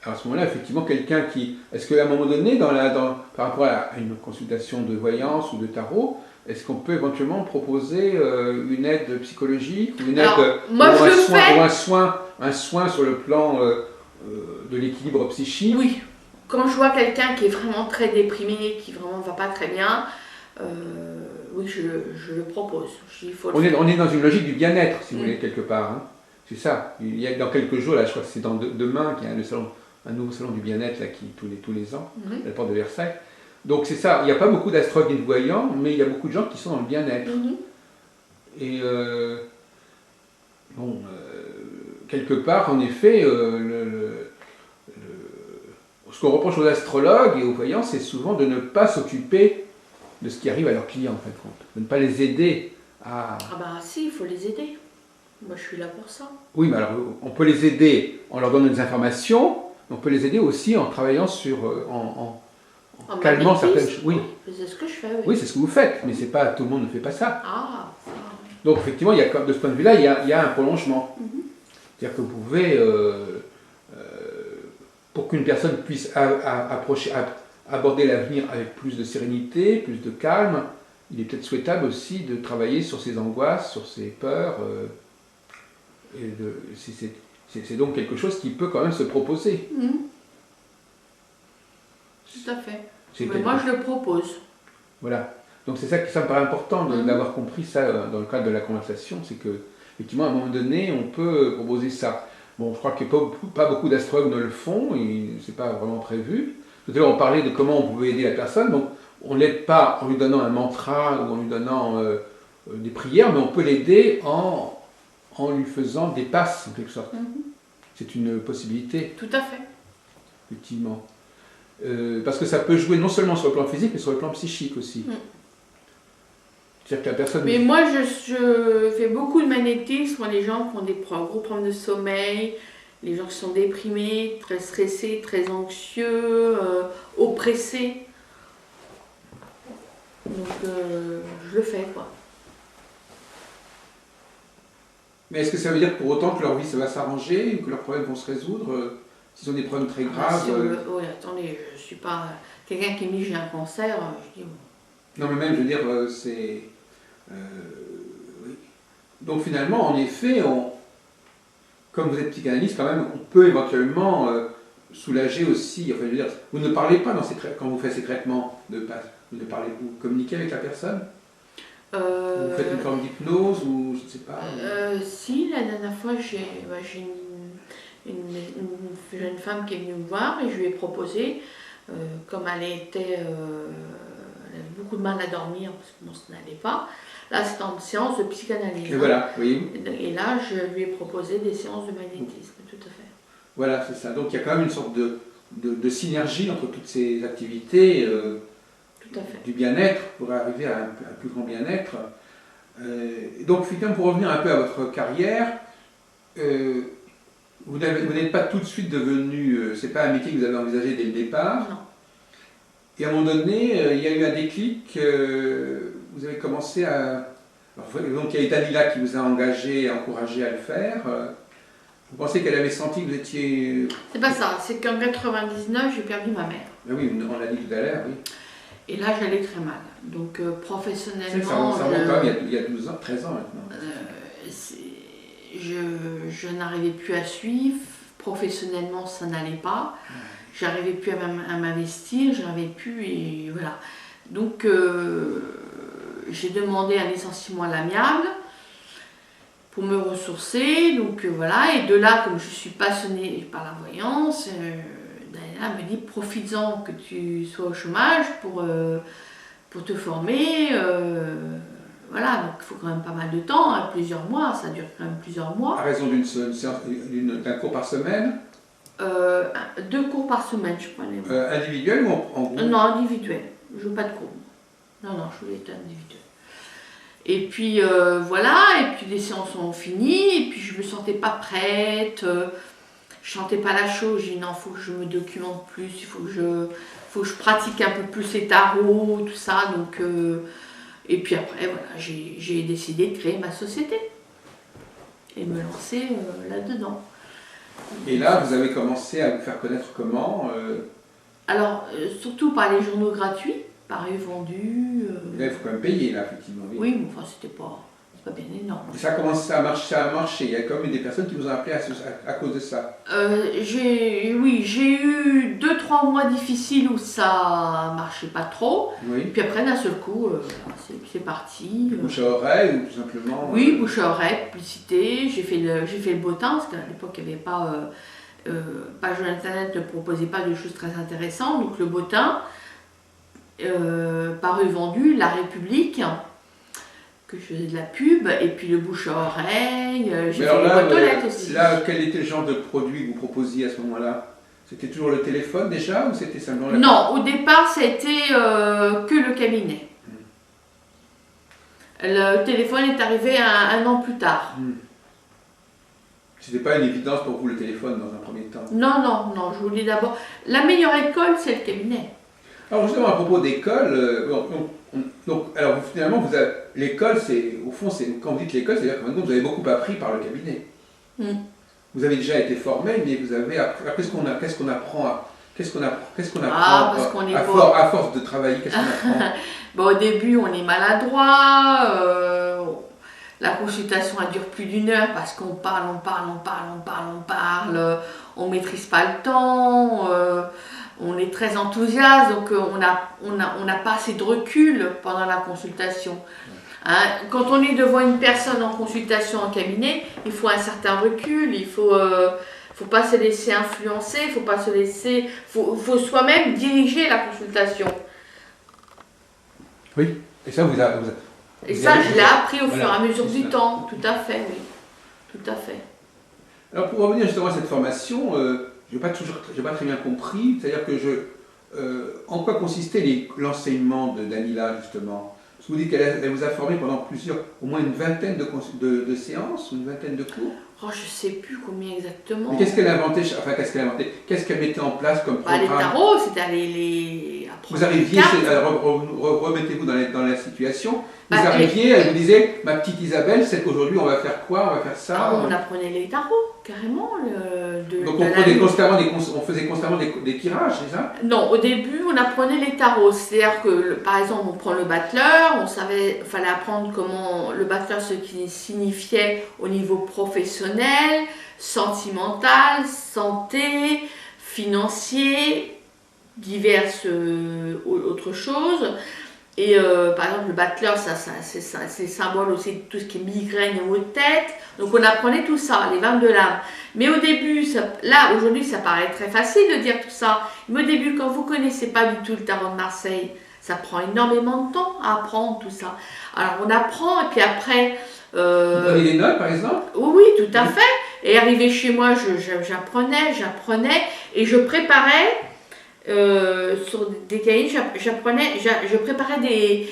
Alors à ce moment-là, effectivement, quelqu'un qui... Est-ce qu'à un moment donné, par rapport à une consultation de voyance ou de tarot, est-ce qu'on peut éventuellement proposer une aide psychologique ou une aide moi, ou je le fais. un soin sur le plan de l'équilibre psychique? Oui. Quand je vois quelqu'un qui est vraiment très déprimé, qui vraiment ne va pas très bien, oui, je le propose. Je dis, On est dans une logique du bien-être, si vous voulez, quelque part. Hein. C'est ça. Il y a dans quelques jours, là, je crois que c'est demain qu'il y a un nouveau salon du bien-être là, qui tous les ans, à la porte de Versailles. Donc c'est ça. Il n'y a pas beaucoup d'astrologues et de voyants, mais il y a beaucoup de gens qui sont dans le bien-être. Et quelque part, en effet, ce qu'on reproche aux astrologues et aux voyants, c'est souvent de ne pas s'occuper de ce qui arrive à leurs clients, en fait, de ne pas les aider à... Ah bah si, il faut les aider. Moi, je suis là pour ça. Oui, mais alors, on peut les aider en leur donnant des informations, on peut les aider aussi en travaillant sur... en calmant certaines choses. Oui, c'est ce que je fais, oui. Oui, c'est ce que vous faites, mais c'est pas, tout le monde ne fait pas ça. Ah. Donc, effectivement, de ce point de vue-là, il y a un prolongement. C'est-à-dire que vous pouvez... pour qu'une personne puisse aborder l'avenir avec plus de sérénité, plus de calme, il est peut-être souhaitable aussi de travailler sur ses angoisses, sur ses peurs. C'est donc quelque chose qui peut quand même se proposer. Tout à fait. Mais moi, je le propose. Voilà. Donc c'est ça qui me paraît important d'avoir compris ça dans le cadre de la conversation, c'est que effectivement à un moment donné, on peut proposer ça. Bon, je crois que pas beaucoup d'astrologues ne le font, et c'est pas vraiment prévu. Tout à l'heure, on parlait de comment on pouvait aider la personne. Donc, on l'aide pas en lui donnant un mantra ou en lui donnant des prières, mais on peut l'aider en lui faisant des passes, en quelque sorte. C'est une possibilité. Tout à fait. Effectivement. Parce que ça peut jouer non seulement sur le plan physique, mais sur le plan psychique aussi. C'est-à-dire que la personne... Mais moi, je fais beaucoup de magnétisme pour les gens qui ont des gros problèmes de sommeil, les gens qui sont déprimés, très stressés, très anxieux, oppressés. Donc, je le fais, quoi. Mais est-ce que ça veut dire pour autant que leur vie ça va s'arranger, ou que leurs problèmes vont se résoudre s'ils ont des problèmes très graves? Oui, attendez, je ne suis pas... Quelqu'un qui me dit j'ai un cancer, je dis... Non, mais même, je veux dire, c'est... oui. Donc finalement, en effet, comme vous êtes psychanalyste, quand même, on peut éventuellement soulager aussi... Enfin, je veux dire, vous ne parlez pas quand vous faites ces traitements vous communiquez avec la personne? Vous faites une forme d'hypnose ou je ne sais pas? Si, la dernière fois, j'ai une jeune femme qui est venue me voir et je lui ai proposé, comme elle avait beaucoup de mal à dormir parce que bon, ça n'allait pas. Là, c'était en séance de psychanalyse. Et voilà, voyez-vous. Et là, je lui ai proposé des séances de magnétisme, tout à fait. Voilà, c'est ça. Donc il y a quand même une sorte de synergie entre toutes ces activités. Tout à fait. Du bien-être pour arriver à un plus grand bien-être. Donc, finalement, pour revenir un peu à votre carrière, vous n'êtes pas tout de suite devenu, c'est pas un métier que vous avez envisagé dès le départ. Non. Et à un moment donné, il y a eu un déclic, vous avez commencé à... Donc il y a Dalila qui vous a engagé, encouragé à le faire. Vous pensez qu'elle avait senti que vous étiez... C'est pas ça, c'est qu'en 99, j'ai perdu ma mère. Ben oui, on l'a dit tout à l'heure, oui. Et là, j'allais très mal. Donc, professionnellement... Ça remonte quand même il y a 12 ans, 13 ans maintenant. Je n'arrivais plus à suivre. Professionnellement, ça n'allait pas. J'arrivais plus à m'investir, j'arrivais plus et voilà. Donc, j'ai demandé un licenciement à l'amiable pour me ressourcer. Donc, voilà. Et de là, comme je suis passionnée par la voyance... Daniela me dit profites-en que tu sois au chômage pour te former. Voilà, donc il faut quand même pas mal de temps, hein, plusieurs mois, ça dure quand même plusieurs mois. À raison d'un cours par semaine? 2 cours par semaine, je crois. Individuel ou en groupe? Non, individuel. Je veux pas de cours. Non, je voulais être individuel. Et puis voilà, et puis les séances ont fini, et puis je me sentais pas prête. Je sentais pas la chose, j'ai dit non, il faut que je me documente plus, il faut que je pratique un peu plus les tarots, tout ça. Donc Et puis après, voilà, j'ai décidé de créer ma société et me lancer là-dedans. Et là, vous avez commencé à vous faire connaître comment Alors, surtout par les journaux gratuits, par Vendu. Là, il faut quand même payer, là, effectivement. Oui, oui, mais enfin, c'est pas bien énorme. Et ça a commencé à marcher. Il y a quand même eu des personnes qui vous ont appelé à cause de ça. J'ai eu 2-3 mois difficiles où ça marchait pas trop. Oui. Et puis après, d'un seul coup, c'est parti. Bouche à oreille ou tout simplement Oui, bouche à oreille, publicité. J'ai fait le beau temps, parce qu'à l'époque, il n'y avait pas. Page internet ne proposait pas de choses très intéressantes. Donc le beau temps, Paru Vendu, La République, que je faisais de la pub, et puis le bouche à oreille, j'ai fait les boîtes aux lettres aussi. Là, quel était le genre de produit que vous proposiez à ce moment-là? C'était toujours le téléphone déjà ou c'était simplement la... Non, au départ, c'était que le cabinet. Le téléphone est arrivé un an plus tard. C'était pas une évidence pour vous le téléphone dans un premier temps? Non, je vous dis d'abord, la meilleure école, c'est le cabinet. Alors justement, à propos d'école, alors finalement, l'école, au fond, quand vous dites l'école, c'est-à-dire que vous avez beaucoup appris par le cabinet. Vous avez déjà été formé, mais vous avez appris. Qu'est-ce qu'on apprend à force de travailler? Qu'est-ce qu'on apprend? Bon, au début, on est maladroit. La consultation elle dure plus d'1 heure parce qu'on parle, on maîtrise pas le temps, on est très enthousiaste, donc on n'a pas assez de recul pendant la consultation. Hein, quand on est devant une personne en consultation en cabinet, il faut un certain recul, il faut pas se laisser influencer, faut soi-même diriger la consultation. Oui, et ça Et ça, je l'ai appris au fur et à mesure du temps, tout à fait, oui. Tout à fait. Alors pour revenir justement à cette formation, je n'ai pas très bien compris, c'est-à-dire que en quoi consistait l'enseignement de Danila justement? Parce que vous dites qu'elle vous a formé pendant au moins une vingtaine de séances, ou une vingtaine de cours? Oh, je ne sais plus combien exactement. Mais qu'est-ce qu'elle inventait? Qu'est-ce qu'elle mettait en place comme programme? Les tarots, c'était les... Vous arriviez, remettez-vous dans la situation, vous arriviez, elle vous disait, ma petite Isabelle, c'est qu'aujourd'hui on va faire quoi? On va faire ça? On apprenait les tarots, carrément. Donc on faisait constamment des tirages, c'est ça? Non, au début on apprenait les tarots, c'est-à-dire que par exemple on prend le battleur, il fallait apprendre comment le battleur, ce qui signifiait au niveau professionnel, sentimental, santé, financier, diverses autres choses. Et par exemple le battleur, c'est symbole aussi de tout ce qui est migraine et maux de tête. Donc on apprenait tout ça, les 22 lames. Mais au début, aujourd'hui ça paraît très facile de dire tout ça. Mais au début, quand vous ne connaissez pas du tout le tarot de Marseille, ça prend énormément de temps à apprendre tout ça. Alors on apprend et puis après... Vous avez des notes par exemple? Oui, tout à fait. Et arrivé chez moi, j'apprenais et je préparais... sur des cahiers, je préparais des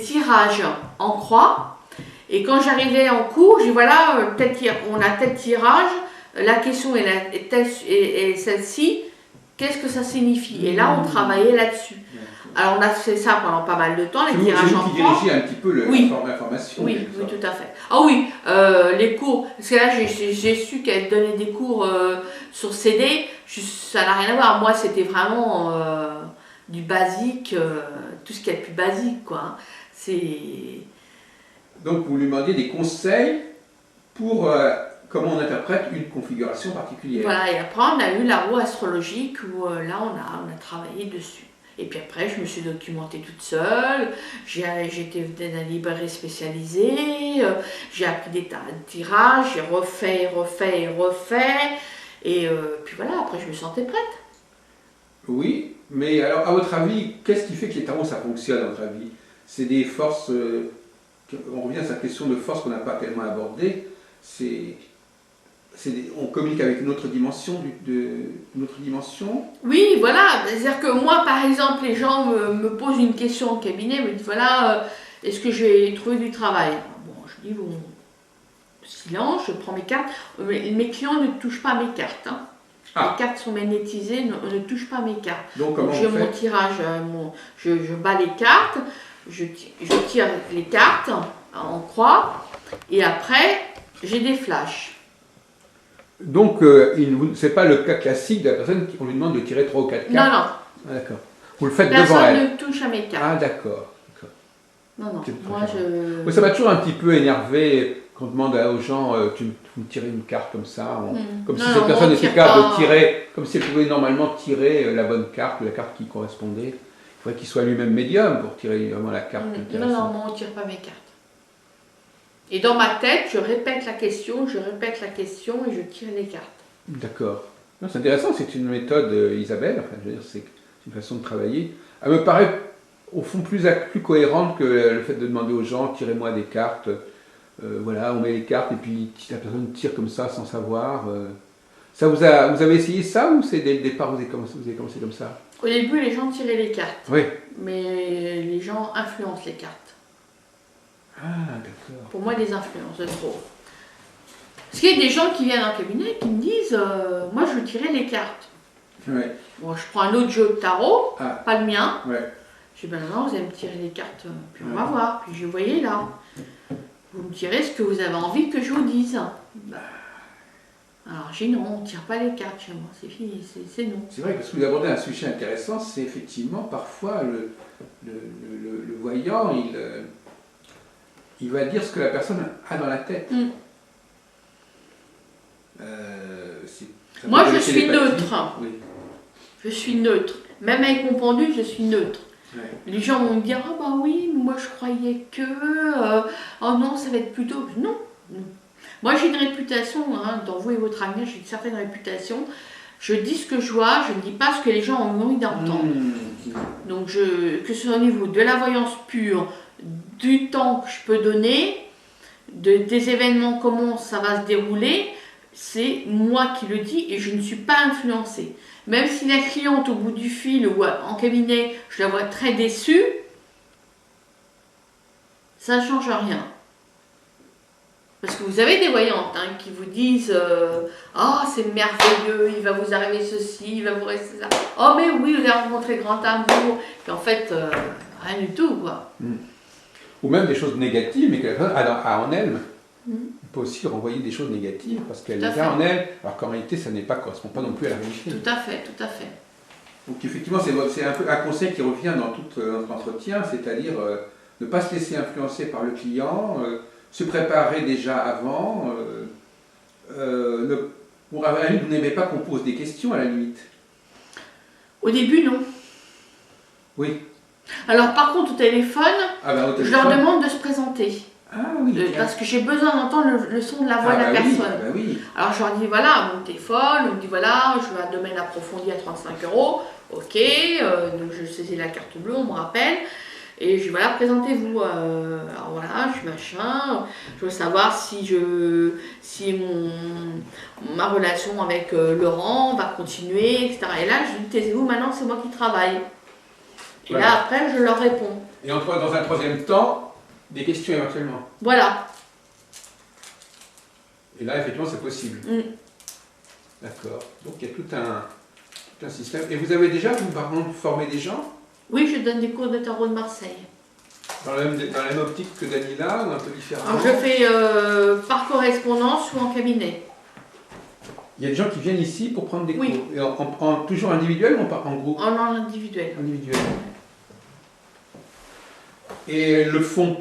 tirages en croix. Et quand j'arrivais en cours, je dis voilà, on a tel tirage, la question est celle-ci, qu'est-ce que ça signifie? Et là, on travaillait là-dessus. Alors, on a fait ça pendant pas mal de temps, les tirages en croix. C'est vous qui dirigez un petit peu l'information. Oui, tout à fait. Ah oui, les cours, parce que là, j'ai su qu'elle donnait des cours sur CD, ça n'a rien à voir. Moi, c'était vraiment du basique, tout ce qui est le plus basique, quoi. Donc, vous lui demandiez des conseils pour comment on interprète une configuration particulière. Voilà, et après, on a eu la roue astrologique où là, on a travaillé dessus. Et puis après, je me suis documentée toute seule, j'étais dans une librairie spécialisée, j'ai appris des tirages, j'ai refait. Et puis voilà, après je me sentais prête. Oui, mais alors à votre avis, qu'est-ce qui fait que les tarots ça fonctionne à votre avis? C'est des forces, on revient à cette question de force qu'on n'a pas tellement abordée, on communique avec une autre dimension, Oui, voilà, c'est-à-dire que moi par exemple, les gens me posent une question au cabinet, me disent voilà, est-ce que je vais trouver du travail? Bon, je dis bon, silence, je prends mes cartes, mes clients ne touchent pas mes cartes. Hein. Les cartes sont magnétisées, ne touchent pas mes cartes. Donc comment j'ai mon tirage, je bats les cartes, je tire les cartes en croix et après j'ai des flashs. Donc, c'est pas le cas classique de la personne qu'on lui demande de tirer 3 ou 4 cartes. Non, non. Ah, d'accord. Vous le faites devant elle. Personne ne touche à mes cartes. Ah, d'accord. Non, non. C'est Moi, Oui, ça m'a toujours un petit peu énervé quand on demande aux gens tu me tirer une carte comme ça, comme si cette personne était capable de tirer, comme si elle pouvait normalement tirer la bonne carte, la carte qui correspondait. Il faudrait qu'il soit lui-même médium pour tirer vraiment la carte. Non, non, moi on ne tire pas mes cartes. Et dans ma tête, je répète la question et je tire les cartes. D'accord. C'est intéressant, c'est une méthode, Isabelle, enfin, je veux dire, c'est une façon de travailler. Elle me paraît au fond plus cohérente que le fait de demander aux gens, tirez-moi des cartes. Voilà, on met les cartes et puis la personne tire comme ça sans savoir. Ça vous avez essayé ça ou c'est dès le départ vous avez commencé comme ça? Au début, les gens tiraient les cartes. Oui. Mais les gens influencent les cartes. Ah, d'accord. Pour moi, ils les influencent de trop. Parce qu'il y a des gens qui viennent en cabinet qui me disent moi, je veux tirer les cartes. Ouais. Bon, je prends un autre jeu de tarot, pas le mien. Ouais. Je dis ben non, vous allez me tirer les cartes, puis on va voir. Puis je voyais là. Vous me direz ce que vous avez envie que je vous dise. Alors j'ai dit non, on ne tire pas les cartes chez moi, c'est fini, c'est non. C'est vrai, parce que vous abordez un sujet intéressant, c'est effectivement parfois le voyant, il va dire ce que la personne a dans la tête. Moi je suis neutre. Oui. Je suis neutre. Même avec mon pendu, je suis neutre. Ouais. Les gens vont me dire ah bah oui, mais moi je croyais que oh non, ça va être plutôt. Non. Moi j'ai une réputation, dans vous et votre avenir, j'ai une certaine réputation. Je dis ce que je vois, je ne dis pas ce que les gens ont envie d'entendre. Donc que ce soit au niveau de la voyance pure, du temps que je peux donner, des événements, comment ça va se dérouler, c'est moi qui le dis et je ne suis pas influencée. Même si la cliente au bout du fil ou en cabinet, je la vois très déçue, ça ne change rien. Parce que vous avez des voyantes qui vous disent oh, c'est merveilleux, il va vous arriver ceci, il va vous rester ça. Oh, mais oui, vous avez rencontré grand amour. Et en fait, rien du tout, quoi. Ou même des choses négatives, mais que la personne a en elle. On peut aussi renvoyer des choses négatives parce qu'elle les a en elle, alors qu'en réalité, ça ne correspond pas non plus à la réalité. Tout à fait, tout à fait. Donc effectivement, c'est un peu un conseil qui revient dans tout notre entretien, c'est-à-dire ne pas se laisser influencer par le client, se préparer déjà avant. Vous n'aimez pas qu'on pose des questions à la limite? Au début, non. Oui. Alors par contre, au téléphone, je leur demande de se présenter. Ah, oui, parce que j'ai besoin d'entendre le son de la voix de la personne. Oui. Alors je leur dis voilà, mon téléphone, on me dit voilà, je veux un domaine approfondi à 35 €. Ok, donc je saisis la carte bleue, on me rappelle. Et je dis voilà, présentez-vous. Alors voilà, je suis machin. Je veux savoir si ma relation avec Laurent va continuer, etc. Et là, je dis taisez-vous, maintenant c'est moi qui travaille. Et là, après, je leur réponds. Et encore dans un troisième temps, des questions éventuellement. Voilà. Et là, effectivement, c'est possible. D'accord. Donc, il y a tout un système. Et vous avez déjà, vous, par contre, formé des gens? Oui, je donne des cours de tarot de Marseille. Dans la même optique que Daniela, ou un peu différemment? Alors, je fais par correspondance ou en cabinet. Il y a des gens qui viennent ici pour prendre des cours. Et toujours individuel ou en groupe? En individuel. Individuel. Et le font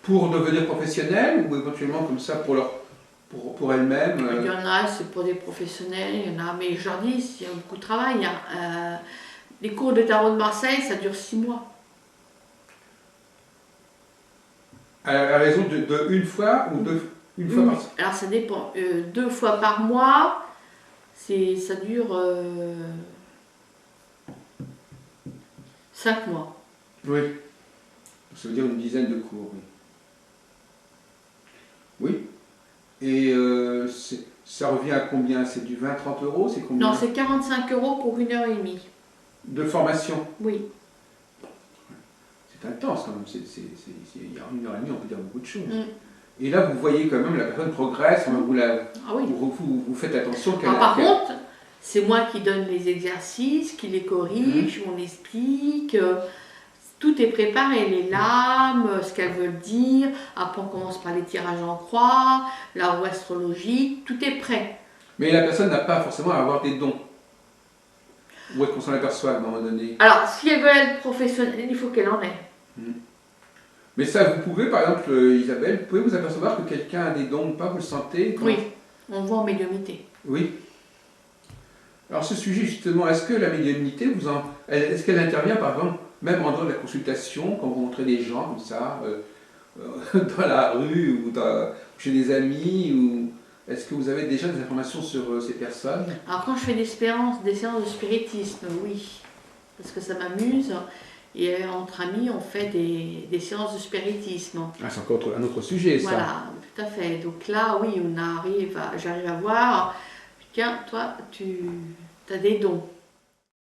pour devenir professionnels ou éventuellement comme ça pour elles-mêmes? Il y en a, c'est pour des professionnels, il y en a, mais je leur dis, il y a beaucoup de travail. Les cours de tarot de Marseille, ça dure 6 mois. À raison de une fois ou une fois par semaine? Alors ça dépend. 2 fois par mois, ça dure 5 mois. Oui. Ça veut dire une dizaine de cours, oui. Oui. Et ça revient à combien? C'est du 20-30 €? C'est combien? Non, c'est 45 € pour 1h30. De formation? Oui. C'est intense quand même. Il y a 1h30, on peut dire beaucoup de choses. Et là, vous voyez quand même la personne progresse, vous faites attention qu'elle... Par contre, c'est moi qui donne les exercices, qui les corrige, on explique... Tout est préparé, les lames, ce qu'elles veulent dire. Après, on commence par les tirages en croix, la roue astrologique, tout est prêt. Mais la personne n'a pas forcément à avoir des dons. Où est-ce qu'on s'en aperçoit à un moment donné? Alors, si elle veut être professionnelle, il faut qu'elle en ait. Mais ça, vous pouvez, par exemple, Isabelle, vous pouvez vous apercevoir que quelqu'un a des dons ou pas, vous le sentez quand... Oui, on voit en médiumnité. Oui. Alors ce sujet, justement, est-ce que la médiumnité, est-ce qu'elle intervient, par exemple, même en dehors de la consultation, quand vous rencontrez des gens comme ça, dans la rue ou chez des amis, ou est-ce que vous avez déjà des informations sur ces personnes? Alors quand je fais des séances de spiritisme, oui, parce que ça m'amuse. Et entre amis, on fait des séances de spiritisme. Ah, c'est encore un autre sujet, ça. Voilà, tout à fait. Donc là, oui, j'arrive à voir, tiens, toi, tu as des dons.